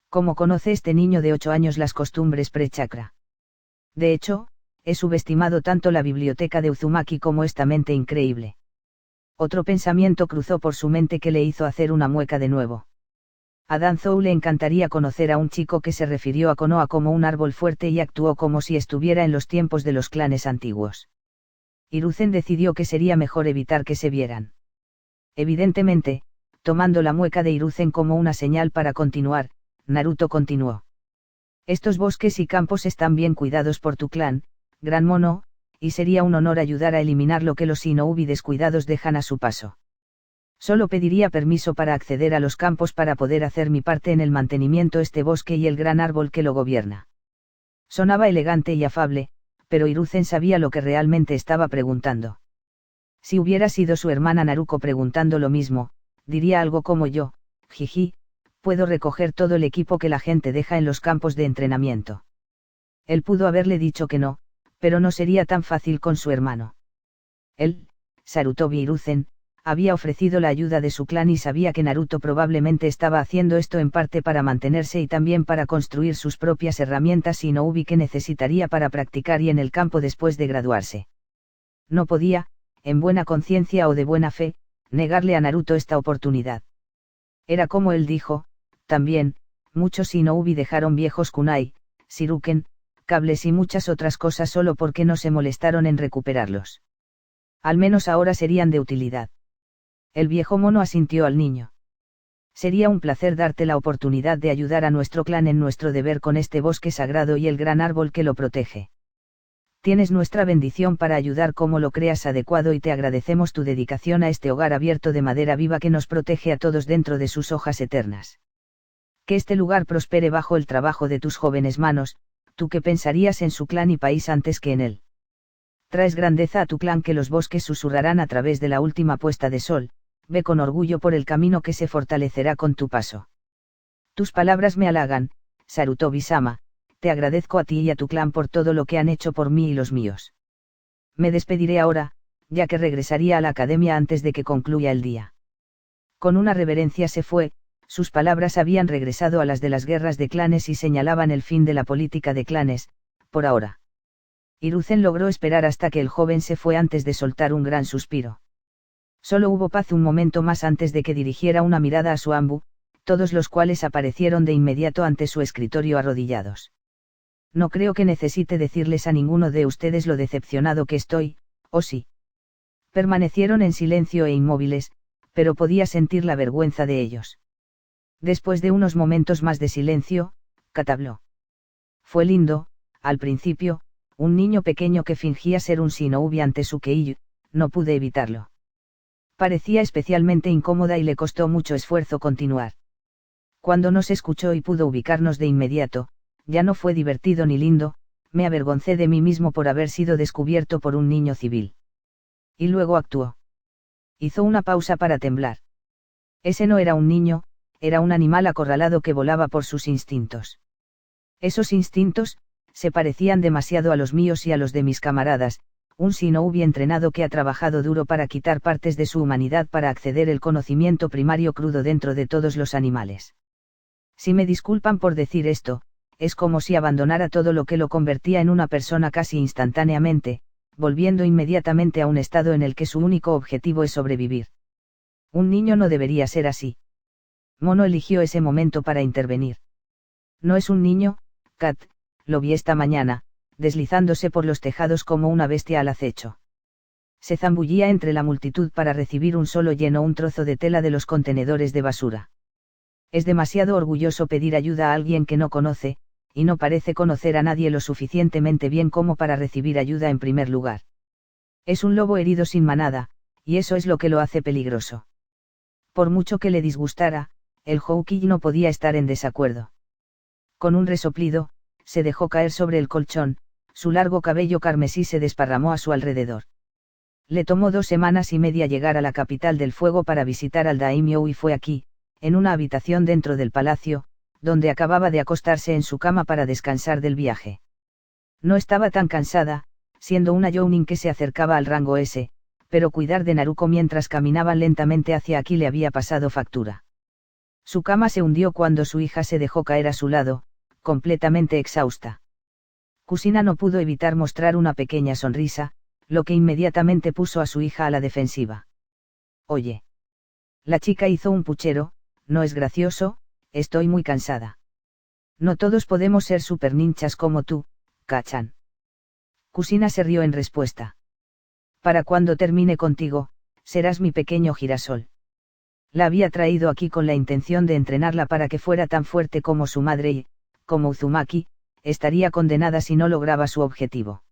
¿Cómo conoce este niño de 8 años las costumbres pre-chakra? De hecho, he subestimado tanto la biblioteca de Uzumaki como esta mente increíble. Otro pensamiento cruzó por su mente que le hizo hacer una mueca de nuevo. A Danzou le encantaría conocer a un chico que se refirió a Konoha como un árbol fuerte y actuó como si estuviera en los tiempos de los clanes antiguos. Hiruzen decidió que sería mejor evitar que se vieran. Evidentemente, tomando la mueca de Hiruzen como una señal para continuar, Naruto continuó. Estos bosques y campos están bien cuidados por tu clan, gran mono, y sería un honor ayudar a eliminar lo que los Shinobi descuidados dejan a su paso. Solo pediría permiso para acceder a los campos para poder hacer mi parte en el mantenimiento de este bosque y el gran árbol que lo gobierna. Sonaba elegante y afable, pero Hiruzen sabía lo que realmente estaba preguntando. Si hubiera sido su hermana Naruko preguntando lo mismo, diría algo como yo, jiji, puedo recoger todo el equipo que la gente deja en los campos de entrenamiento. Él pudo haberle dicho que no, pero no sería tan fácil con su hermano. Él, Sarutobi Hiruzen, había ofrecido la ayuda de su clan y sabía que Naruto probablemente estaba haciendo esto en parte para mantenerse y también para construir sus propias herramientas Shinobi que necesitaría para practicar y en el campo después de graduarse. No podía, en buena conciencia o de buena fe, negarle a Naruto esta oportunidad. Era como él dijo, también, muchos Shinobi dejaron viejos kunai, shiruken, cables y muchas otras cosas solo porque no se molestaron en recuperarlos. Al menos ahora serían de utilidad. El viejo mono asintió al niño. Sería un placer darte la oportunidad de ayudar a nuestro clan en nuestro deber con este bosque sagrado y el gran árbol que lo protege. Tienes nuestra bendición para ayudar como lo creas adecuado y te agradecemos tu dedicación a este hogar abierto de madera viva que nos protege a todos dentro de sus hojas eternas. Que este lugar prospere bajo el trabajo de tus jóvenes manos, tú que pensarías en su clan y país antes que en él. Traes grandeza a tu clan que los bosques susurrarán a través de la última puesta de sol, ve con orgullo por el camino que se fortalecerá con tu paso. Tus palabras me halagan, Sarutobi-sama, te agradezco a ti y a tu clan por todo lo que han hecho por mí y los míos. Me despediré ahora, ya que regresaría a la academia antes de que concluya el día. Con una reverencia se fue, sus palabras habían regresado a las de las guerras de clanes y señalaban el fin de la política de clanes, por ahora. Hiruzen logró esperar hasta que el joven se fue antes de soltar un gran suspiro. Solo hubo paz un momento más antes de que dirigiera una mirada a su Anbu, todos los cuales aparecieron de inmediato ante su escritorio arrodillados. No creo que necesite decirles a ninguno de ustedes lo decepcionado que estoy, ¿o sí? Permanecieron en silencio e inmóviles, pero podía sentir la vergüenza de ellos. Después de unos momentos más de silencio, Kat habló. Fue lindo, al principio, un niño pequeño que fingía ser un shinobi ante Sukeiyu, no pude evitarlo. Parecía especialmente incómoda y le costó mucho esfuerzo continuar. Cuando nos escuchó y pudo ubicarnos de inmediato, ya no fue divertido ni lindo, me avergoncé de mí mismo por haber sido descubierto por un niño civil. Y luego actuó. Hizo una pausa para temblar. Ese no era un niño, era un animal acorralado que volaba por sus instintos. Esos instintos, se parecían demasiado a los míos y a los de mis camaradas, un shinobi entrenado que ha trabajado duro para quitar partes de su humanidad para acceder al conocimiento primario crudo dentro de todos los animales. Si me disculpan por decir esto, es como si abandonara todo lo que lo convertía en una persona casi instantáneamente, volviendo inmediatamente a un estado en el que su único objetivo es sobrevivir. Un niño no debería ser así. Mono eligió ese momento para intervenir. No es un niño, Kat, lo vi esta mañana, deslizándose por los tejados como una bestia al acecho. Se zambullía entre la multitud para recibir un trozo de tela de los contenedores de basura. Es demasiado orgulloso pedir ayuda a alguien que no conoce, y no parece conocer a nadie lo suficientemente bien como para recibir ayuda en primer lugar. Es un lobo herido sin manada, y eso es lo que lo hace peligroso. Por mucho que le disgustara, el Houki no podía estar en desacuerdo. Con un resoplido, se dejó caer sobre el colchón, su largo cabello carmesí se desparramó a su alrededor. Le tomó 2 semanas y media llegar a la capital del fuego para visitar al daimyo y fue aquí, en una habitación dentro del palacio, donde acababa de acostarse en su cama para descansar del viaje. No estaba tan cansada, siendo una jounin que se acercaba al rango S, pero cuidar de Naruko mientras caminaban lentamente hacia aquí le había pasado factura. Su cama se hundió cuando su hija se dejó caer a su lado, completamente exhausta. Kusina no pudo evitar mostrar una pequeña sonrisa, lo que inmediatamente puso a su hija a la defensiva. Oye. La chica hizo un puchero, no es gracioso, estoy muy cansada. No todos podemos ser super ninjas como tú, Kachan. Kusina se rió en respuesta. Para cuando termine contigo, serás mi pequeño girasol. La había traído aquí con la intención de entrenarla para que fuera tan fuerte como su madre y, como Uzumaki, estaría condenada si no lograba su objetivo.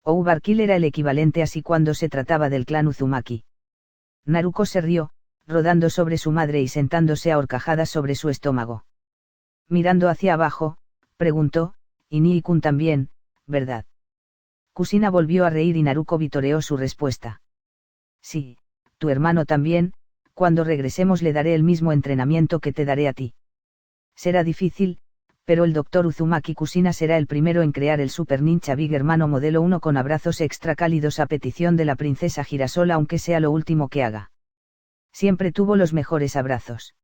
Overkill era el equivalente así cuando se trataba del clan Uzumaki. Naruko se rió, rodando sobre su madre y sentándose a horcajadas sobre su estómago. Mirando hacia abajo, preguntó, y Nii-kun también, ¿verdad? Kusina volvió a reír y Naruko vitoreó su respuesta. Sí, tu hermano también, cuando regresemos le daré el mismo entrenamiento que te daré a ti. Será difícil, pero el Dr. Uzumaki Kusina será el primero en crear el Super Ninja Big Hermano modelo 1 con abrazos extra cálidos a petición de la princesa Girasol aunque sea lo último que haga. Siempre tuvo los mejores abrazos.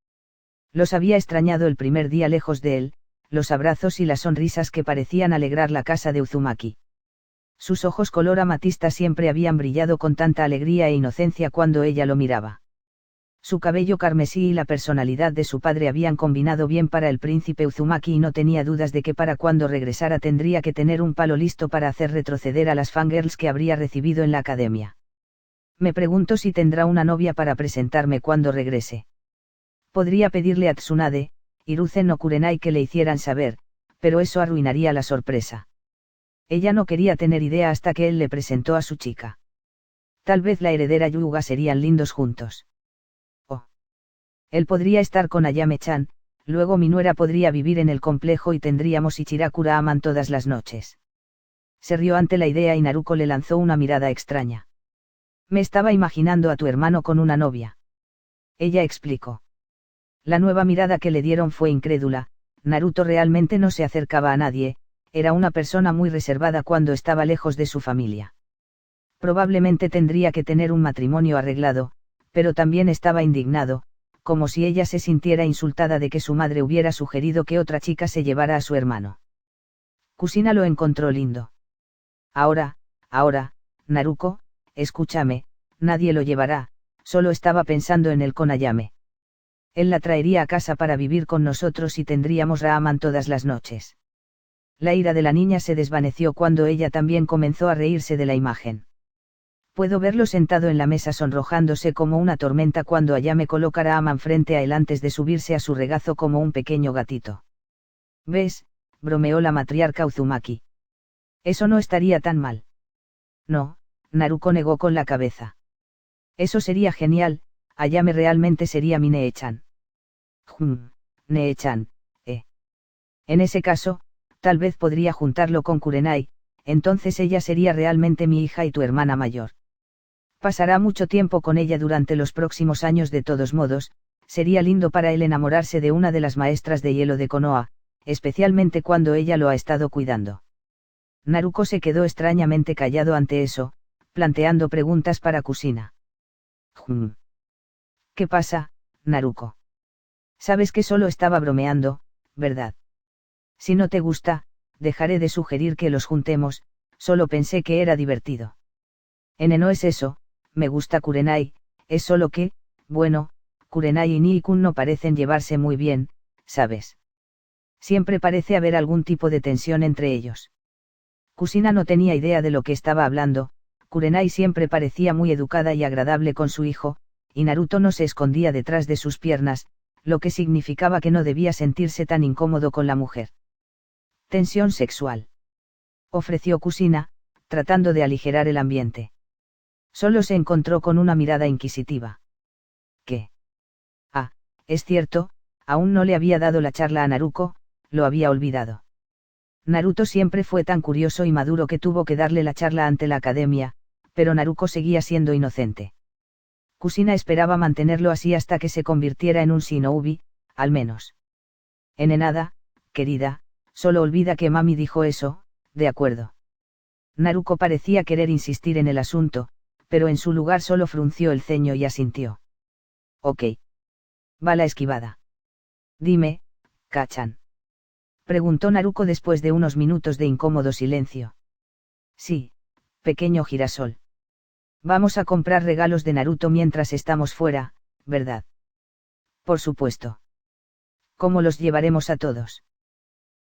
Los había extrañado el primer día lejos de él, los abrazos y las sonrisas que parecían alegrar la casa de Uzumaki. Sus ojos color amatista siempre habían brillado con tanta alegría e inocencia cuando ella lo miraba. Su cabello carmesí y la personalidad de su padre habían combinado bien para el príncipe Uzumaki y no tenía dudas de que para cuando regresara tendría que tener un palo listo para hacer retroceder a las fangirls que habría recibido en la academia. Me pregunto si tendrá una novia para presentarme cuando regrese. Podría pedirle a Tsunade, Hiruzen o Kurenai que le hicieran saber, pero eso arruinaría la sorpresa. Ella no quería tener idea hasta que él le presentó a su chica. Tal vez la heredera Yuga serían lindos juntos. Oh. Él podría estar con Ayame-chan, luego mi nuera podría vivir en el complejo y tendríamos Ichirakura Aman todas las noches. Se rió ante la idea y Naruko le lanzó una mirada extraña. Me estaba imaginando a tu hermano con una novia. Ella explicó. La nueva mirada que le dieron fue incrédula, Naruto realmente no se acercaba a nadie, era una persona muy reservada cuando estaba lejos de su familia. Probablemente tendría que tener un matrimonio arreglado, pero también estaba indignado, como si ella se sintiera insultada de que su madre hubiera sugerido que otra chica se llevara a su hermano. Kusina lo encontró lindo. Ahora, Naruko, escúchame, nadie lo llevará, solo estaba pensando en él con Ayame. Él la traería a casa para vivir con nosotros y tendríamos Ramen todas las noches. La ira de la niña se desvaneció cuando ella también comenzó a reírse de la imagen. Puedo verlo sentado en la mesa sonrojándose como una tormenta cuando Ayame coloca a Ramen frente a él antes de subirse a su regazo como un pequeño gatito. ¿Ves?, bromeó la matriarca Uzumaki. Eso no estaría tan mal. No, Naruko negó con la cabeza. Eso sería genial, Ayame realmente sería mi Nee-chan. Nee-chan, En ese caso, tal vez podría juntarlo con Kurenai, entonces ella sería realmente mi hija y tu hermana mayor. Pasará mucho tiempo con ella durante los próximos años de todos modos, sería lindo para él enamorarse de una de las maestras de hielo de Konoha, especialmente cuando ella lo ha estado cuidando. Naruko se quedó extrañamente callado ante eso, planteando preguntas para Kusina. ¿Qué pasa, Naruko? Sabes que solo estaba bromeando, ¿verdad? Si no te gusta, dejaré de sugerir que los juntemos, solo pensé que era divertido. No es eso, me gusta Kurenai, es solo que, bueno, Kurenai y Nii-kun no parecen llevarse muy bien, ¿sabes? Siempre parece haber algún tipo de tensión entre ellos. Kusina no tenía idea de lo que estaba hablando, Kurenai siempre parecía muy educada y agradable con su hijo, y Naruto no se escondía detrás de sus piernas, lo que significaba que no debía sentirse tan incómodo con la mujer. Tensión sexual. Ofreció Kusina, tratando de aligerar el ambiente. Solo se encontró con una mirada inquisitiva. ¿Qué? Ah, es cierto, aún no le había dado la charla a Naruko, lo había olvidado. Naruto siempre fue tan curioso y maduro que tuvo que darle la charla ante la academia, pero Naruko seguía siendo inocente. Kusina esperaba mantenerlo así hasta que se convirtiera en un shinobi, al menos. Nada, querida, solo olvida que mami dijo eso, de acuerdo. Naruko parecía querer insistir en el asunto, pero en su lugar solo frunció el ceño y asintió. Ok. Va la esquivada. Dime, Kachan. Preguntó Naruko después de unos minutos de incómodo silencio. Sí, pequeño girasol. Vamos a comprar regalos de Naruto mientras estamos fuera, ¿verdad? Por supuesto. ¿Cómo los llevaremos a todos?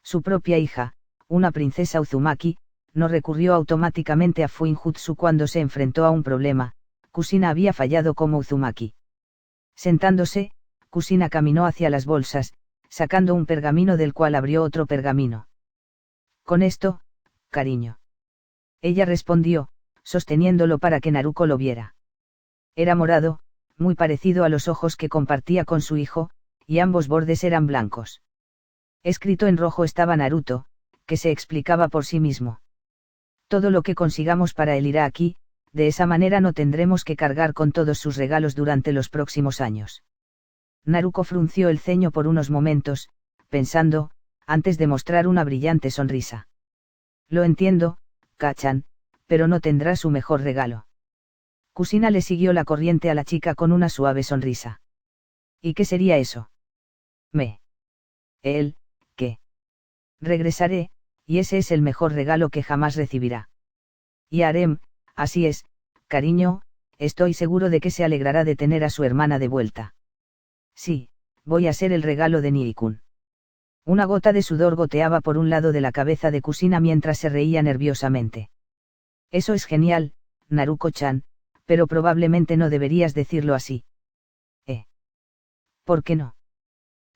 Su propia hija, una princesa Uzumaki, no recurrió automáticamente a Fuinjutsu cuando se enfrentó a un problema. Kusina había fallado como Uzumaki. Sentándose, Kusina caminó hacia las bolsas, sacando un pergamino del cual abrió otro pergamino. Con esto, cariño. Ella respondió, sosteniéndolo para que Naruko lo viera. Era morado, muy parecido a los ojos que compartía con su hijo, y ambos bordes eran blancos. Escrito en rojo estaba Naruto, que se explicaba por sí mismo. Todo lo que consigamos para él irá aquí, de esa manera no tendremos que cargar con todos sus regalos durante los próximos años. Naruko frunció el ceño por unos momentos, pensando, antes de mostrar una brillante sonrisa. Lo entiendo, Kachan, pero no tendrá su mejor regalo. Kusina le siguió la corriente a la chica con una suave sonrisa. ¿Y qué sería eso? ¿Qué? Regresaré, y ese es el mejor regalo que jamás recibirá. Y Harem, así es, cariño, estoy seguro de que se alegrará de tener a su hermana de vuelta. Sí, voy a ser el regalo de Nii-kun. Una gota de sudor goteaba por un lado de la cabeza de Kusina mientras se reía nerviosamente. Eso es genial, Naruko-chan, pero probablemente no deberías decirlo así. ¿Por qué no?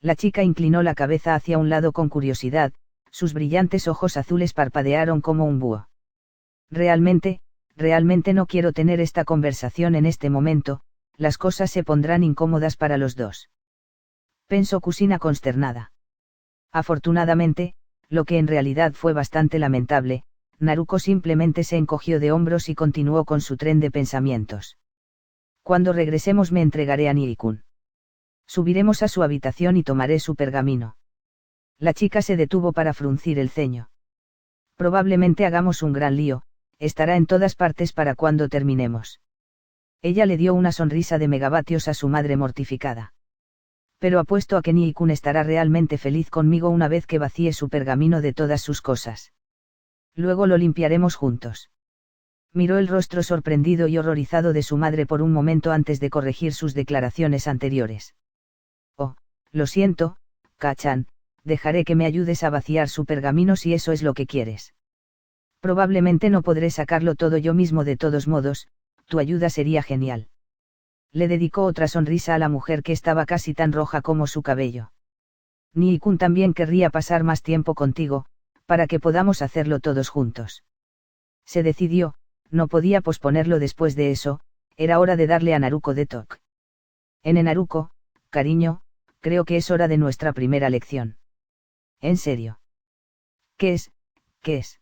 La chica inclinó la cabeza hacia un lado con curiosidad, sus brillantes ojos azules parpadearon como un búho. Realmente no quiero tener esta conversación en este momento, las cosas se pondrán incómodas para los dos. Pensó Kusina consternada. Afortunadamente, lo que en realidad fue bastante lamentable, Naruko simplemente se encogió de hombros y continuó con su tren de pensamientos. Cuando regresemos me entregaré a Nii-kun. Subiremos a su habitación y tomaré su pergamino. La chica se detuvo para fruncir el ceño. Probablemente hagamos un gran lío, estará en todas partes para cuando terminemos. Ella le dio una sonrisa de megavatios a su madre mortificada. Pero apuesto a que Nii-kun estará realmente feliz conmigo una vez que vacíe su pergamino de todas sus cosas. Luego lo limpiaremos juntos. Miró el rostro sorprendido y horrorizado de su madre por un momento antes de corregir sus declaraciones anteriores. Oh, lo siento, Kachan, dejaré que me ayudes a vaciar su pergamino si eso es lo que quieres. Probablemente no podré sacarlo todo yo mismo de todos modos, tu ayuda sería genial. Le dedicó otra sonrisa a la mujer que estaba casi tan roja como su cabello. Nii-kun también querría pasar más tiempo contigo, para que podamos hacerlo todos juntos. Se decidió, no podía posponerlo después de eso, era hora de darle a Naruko de toque. Naruko, cariño, creo que es hora de nuestra primera lección. ¿En serio? ¿Qué es?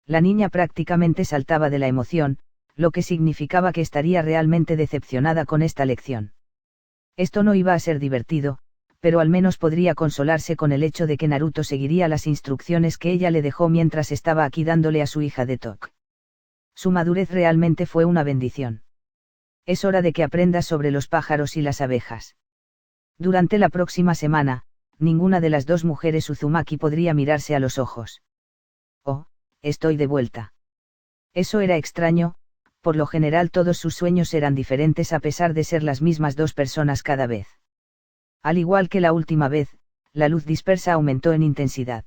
La niña prácticamente saltaba de la emoción, lo que significaba que estaría realmente decepcionada con esta lección. Esto no iba a ser divertido, pero al menos podría consolarse con el hecho de que Naruto seguiría las instrucciones que ella le dejó mientras estaba aquí dándole a su hija de Tok. Su madurez realmente fue una bendición. Es hora de que aprendas sobre los pájaros y las abejas. Durante la próxima semana, ninguna de las dos mujeres Uzumaki podría mirarse a los ojos. Oh, estoy de vuelta. Eso era extraño, por lo general todos sus sueños eran diferentes a pesar de ser las mismas dos personas cada vez. Al igual que la última vez, la luz dispersa aumentó en intensidad.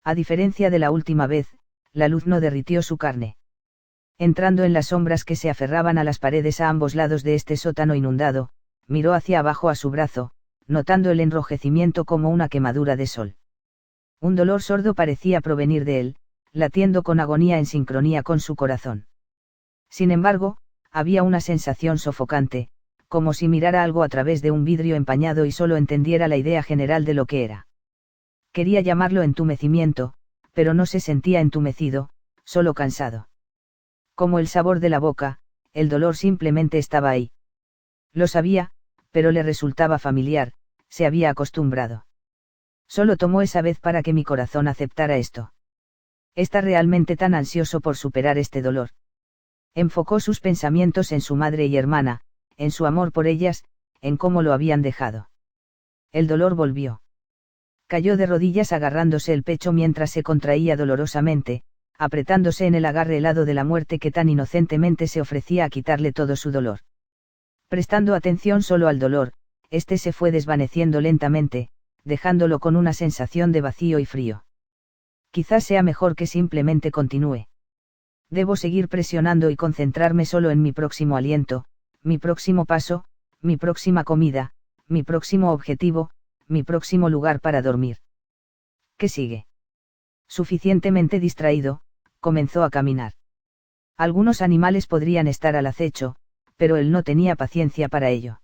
A diferencia de la última vez, la luz no derritió su carne. Entrando en las sombras que se aferraban a las paredes a ambos lados de este sótano inundado, miró hacia abajo a su brazo, notando el enrojecimiento como una quemadura de sol. Un dolor sordo parecía provenir de él, latiendo con agonía en sincronía con su corazón. Sin embargo, había una sensación sofocante, como si mirara algo a través de un vidrio empañado y solo entendiera la idea general de lo que era. Quería llamarlo entumecimiento, pero no se sentía entumecido, solo cansado. Como el sabor de la boca, el dolor simplemente estaba ahí. Lo sabía, pero le resultaba familiar, se había acostumbrado. Solo tomó esa vez para que mi corazón aceptara esto. Está realmente tan ansioso por superar este dolor. Enfocó sus pensamientos en su madre y hermana, en su amor por ellas, en cómo lo habían dejado. El dolor volvió. Cayó de rodillas agarrándose el pecho mientras se contraía dolorosamente, apretándose en el agarre helado de la muerte que tan inocentemente se ofrecía a quitarle todo su dolor. Prestando atención solo al dolor, este se fue desvaneciendo lentamente, dejándolo con una sensación de vacío y frío. Quizás sea mejor que simplemente continúe. Debo seguir presionando y concentrarme solo en mi próximo aliento, mi próximo paso, mi próxima comida, mi próximo objetivo, mi próximo lugar para dormir. ¿Qué sigue? Suficientemente distraído, comenzó a caminar. Algunos animales podrían estar al acecho, pero él no tenía paciencia para ello.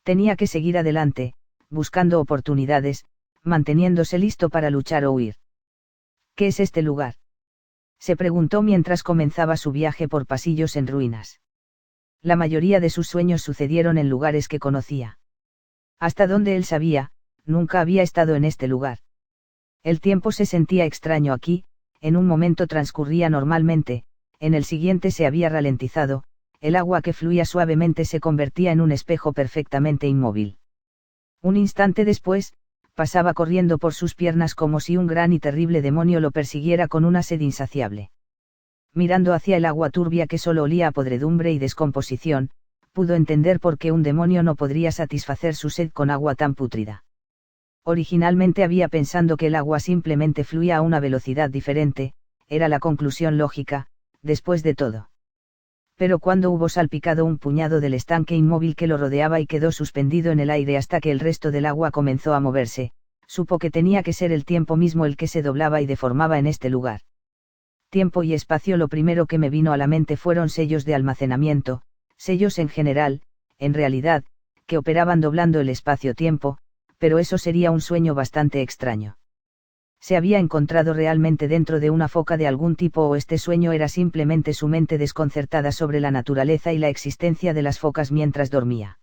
Tenía que seguir adelante, buscando oportunidades, manteniéndose listo para luchar o huir. ¿Qué es este lugar?, se preguntó mientras comenzaba su viaje por pasillos en ruinas. La mayoría de sus sueños sucedieron en lugares que conocía. Hasta donde él sabía, nunca había estado en este lugar. El tiempo se sentía extraño aquí, en un momento transcurría normalmente, en el siguiente se había ralentizado, el agua que fluía suavemente se convertía en un espejo perfectamente inmóvil. Un instante después, pasaba corriendo por sus piernas como si un gran y terrible demonio lo persiguiera con una sed insaciable. Mirando hacia el agua turbia que solo olía a podredumbre y descomposición, pudo entender por qué un demonio no podría satisfacer su sed con agua tan pútrida. Originalmente había pensado que el agua simplemente fluía a una velocidad diferente, era la conclusión lógica, después de todo. Pero cuando hubo salpicado un puñado del estanque inmóvil que lo rodeaba y quedó suspendido en el aire hasta que el resto del agua comenzó a moverse, supo que tenía que ser el tiempo mismo el que se doblaba y deformaba en este lugar. Tiempo y espacio. Lo primero que me vino a la mente fueron sellos de almacenamiento, sellos en general, en realidad, que operaban doblando el espacio-tiempo, pero eso sería un sueño bastante extraño. ¿Se había encontrado realmente dentro de una foca de algún tipo o este sueño era simplemente su mente desconcertada sobre la naturaleza y la existencia de las focas mientras dormía?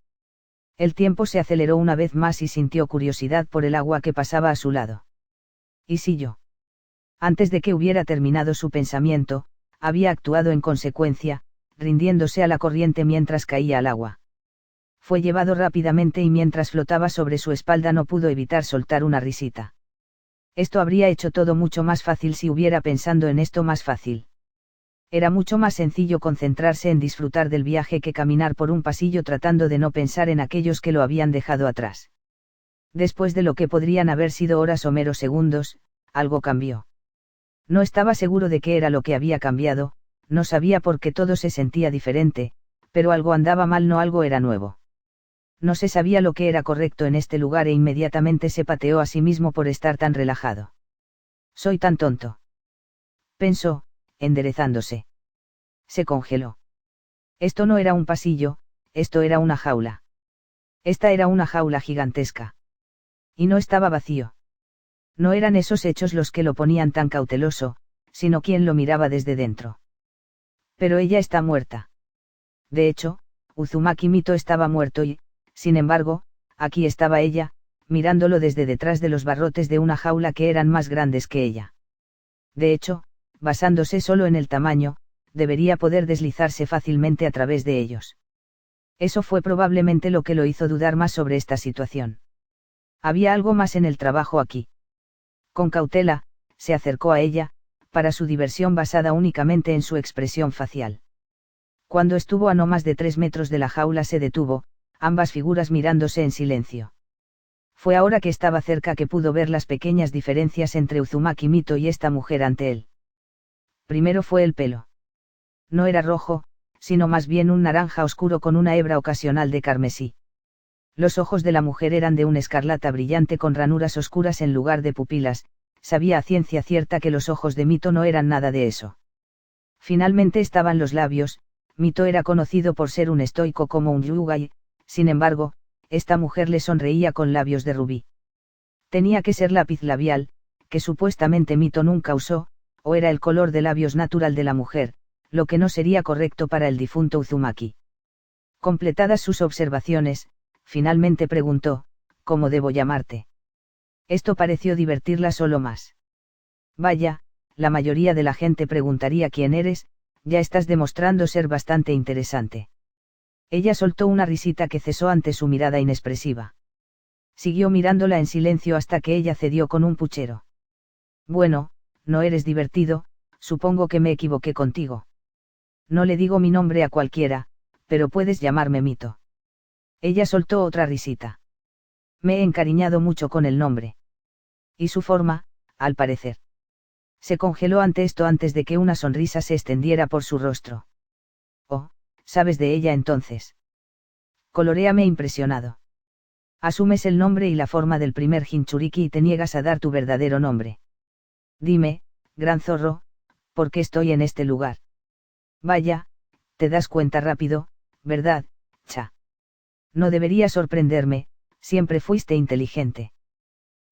El tiempo se aceleró una vez más y sintió curiosidad por el agua que pasaba a su lado. ¿Y si yo? Antes de que hubiera terminado su pensamiento, había actuado en consecuencia, rindiéndose a la corriente mientras caía al agua. Fue llevado rápidamente y mientras flotaba sobre su espalda no pudo evitar soltar una risita. Esto habría hecho todo mucho más fácil si hubiera pensado en esto más fácil. Era mucho más sencillo concentrarse en disfrutar del viaje que caminar por un pasillo tratando de no pensar en aquellos que lo habían dejado atrás. Después de lo que podrían haber sido horas o meros segundos, algo cambió. No estaba seguro de qué era lo que había cambiado, no sabía por qué todo se sentía diferente, pero algo andaba mal, no algo era nuevo. No se sabía lo que era correcto en este lugar e inmediatamente se pateó a sí mismo por estar tan relajado. Soy tan tonto, pensó, enderezándose. Se congeló. Esto no era un pasillo, esto era una jaula. Esta era una jaula gigantesca. Y no estaba vacío. No eran esos hechos los que lo ponían tan cauteloso, sino quien lo miraba desde dentro. Pero ella está muerta. De hecho, Uzumaki Mito estaba muerto y, Sin embargo, aquí estaba ella, mirándolo desde detrás de los barrotes de una jaula que eran más grandes que ella. De hecho, basándose solo en el tamaño, debería poder deslizarse fácilmente a través de ellos. Eso fue probablemente lo que lo hizo dudar más sobre esta situación. Había algo más en el trabajo aquí. Con cautela, se acercó a ella, para su diversión basada únicamente en su expresión facial. Cuando estuvo a no más de 3 metros de la jaula se detuvo, ambas figuras mirándose en silencio. Fue ahora que estaba cerca que pudo ver las pequeñas diferencias entre Uzumaki Mito y esta mujer ante él. Primero fue el pelo. No era rojo, sino más bien un naranja oscuro con una hebra ocasional de carmesí. Los ojos de la mujer eran de un escarlata brillante con ranuras oscuras en lugar de pupilas. Sabía a ciencia cierta que los ojos de Mito no eran nada de eso. Finalmente estaban los labios. Mito era conocido por ser un estoico como un yugai, sin embargo, esta mujer le sonreía con labios de rubí. Tenía que ser lápiz labial, que supuestamente Mito nunca usó, o era el color de labios natural de la mujer, lo que no sería correcto para el difunto Uzumaki. Completadas sus observaciones, finalmente preguntó, ¿cómo debo llamarte? Esto pareció divertirla solo más. Vaya, la mayoría de la gente preguntaría quién eres, ya estás demostrando ser bastante interesante. Ella soltó una risita que cesó ante su mirada inexpresiva. Siguió mirándola en silencio hasta que ella cedió con un puchero. Bueno, no eres divertido, supongo que me equivoqué contigo. No le digo mi nombre a cualquiera, pero puedes llamarme Mito. Ella soltó otra risita. Me he encariñado mucho con el nombre. Y su forma, al parecer. Se congeló ante esto antes de que una sonrisa se extendiera por su rostro. Oh, ¿sabes de ella entonces? Coloréame impresionado. Asumes el nombre y la forma del primer Jinchuriki y te niegas a dar tu verdadero nombre. Dime, gran zorro, ¿por qué estoy en este lugar? Vaya, te das cuenta rápido, ¿verdad, cha? No debería sorprenderme, siempre fuiste inteligente.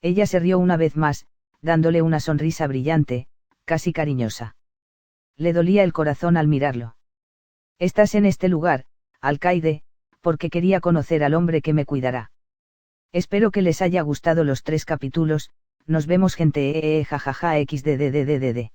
Ella se rió una vez más, dándole una sonrisa brillante, casi cariñosa. Le dolía el corazón al mirarlo. Estás en este lugar, alcaide, porque quería conocer al hombre que me cuidará. Espero que les haya gustado los 3 capítulos, nos vemos gente jajaja xddddd.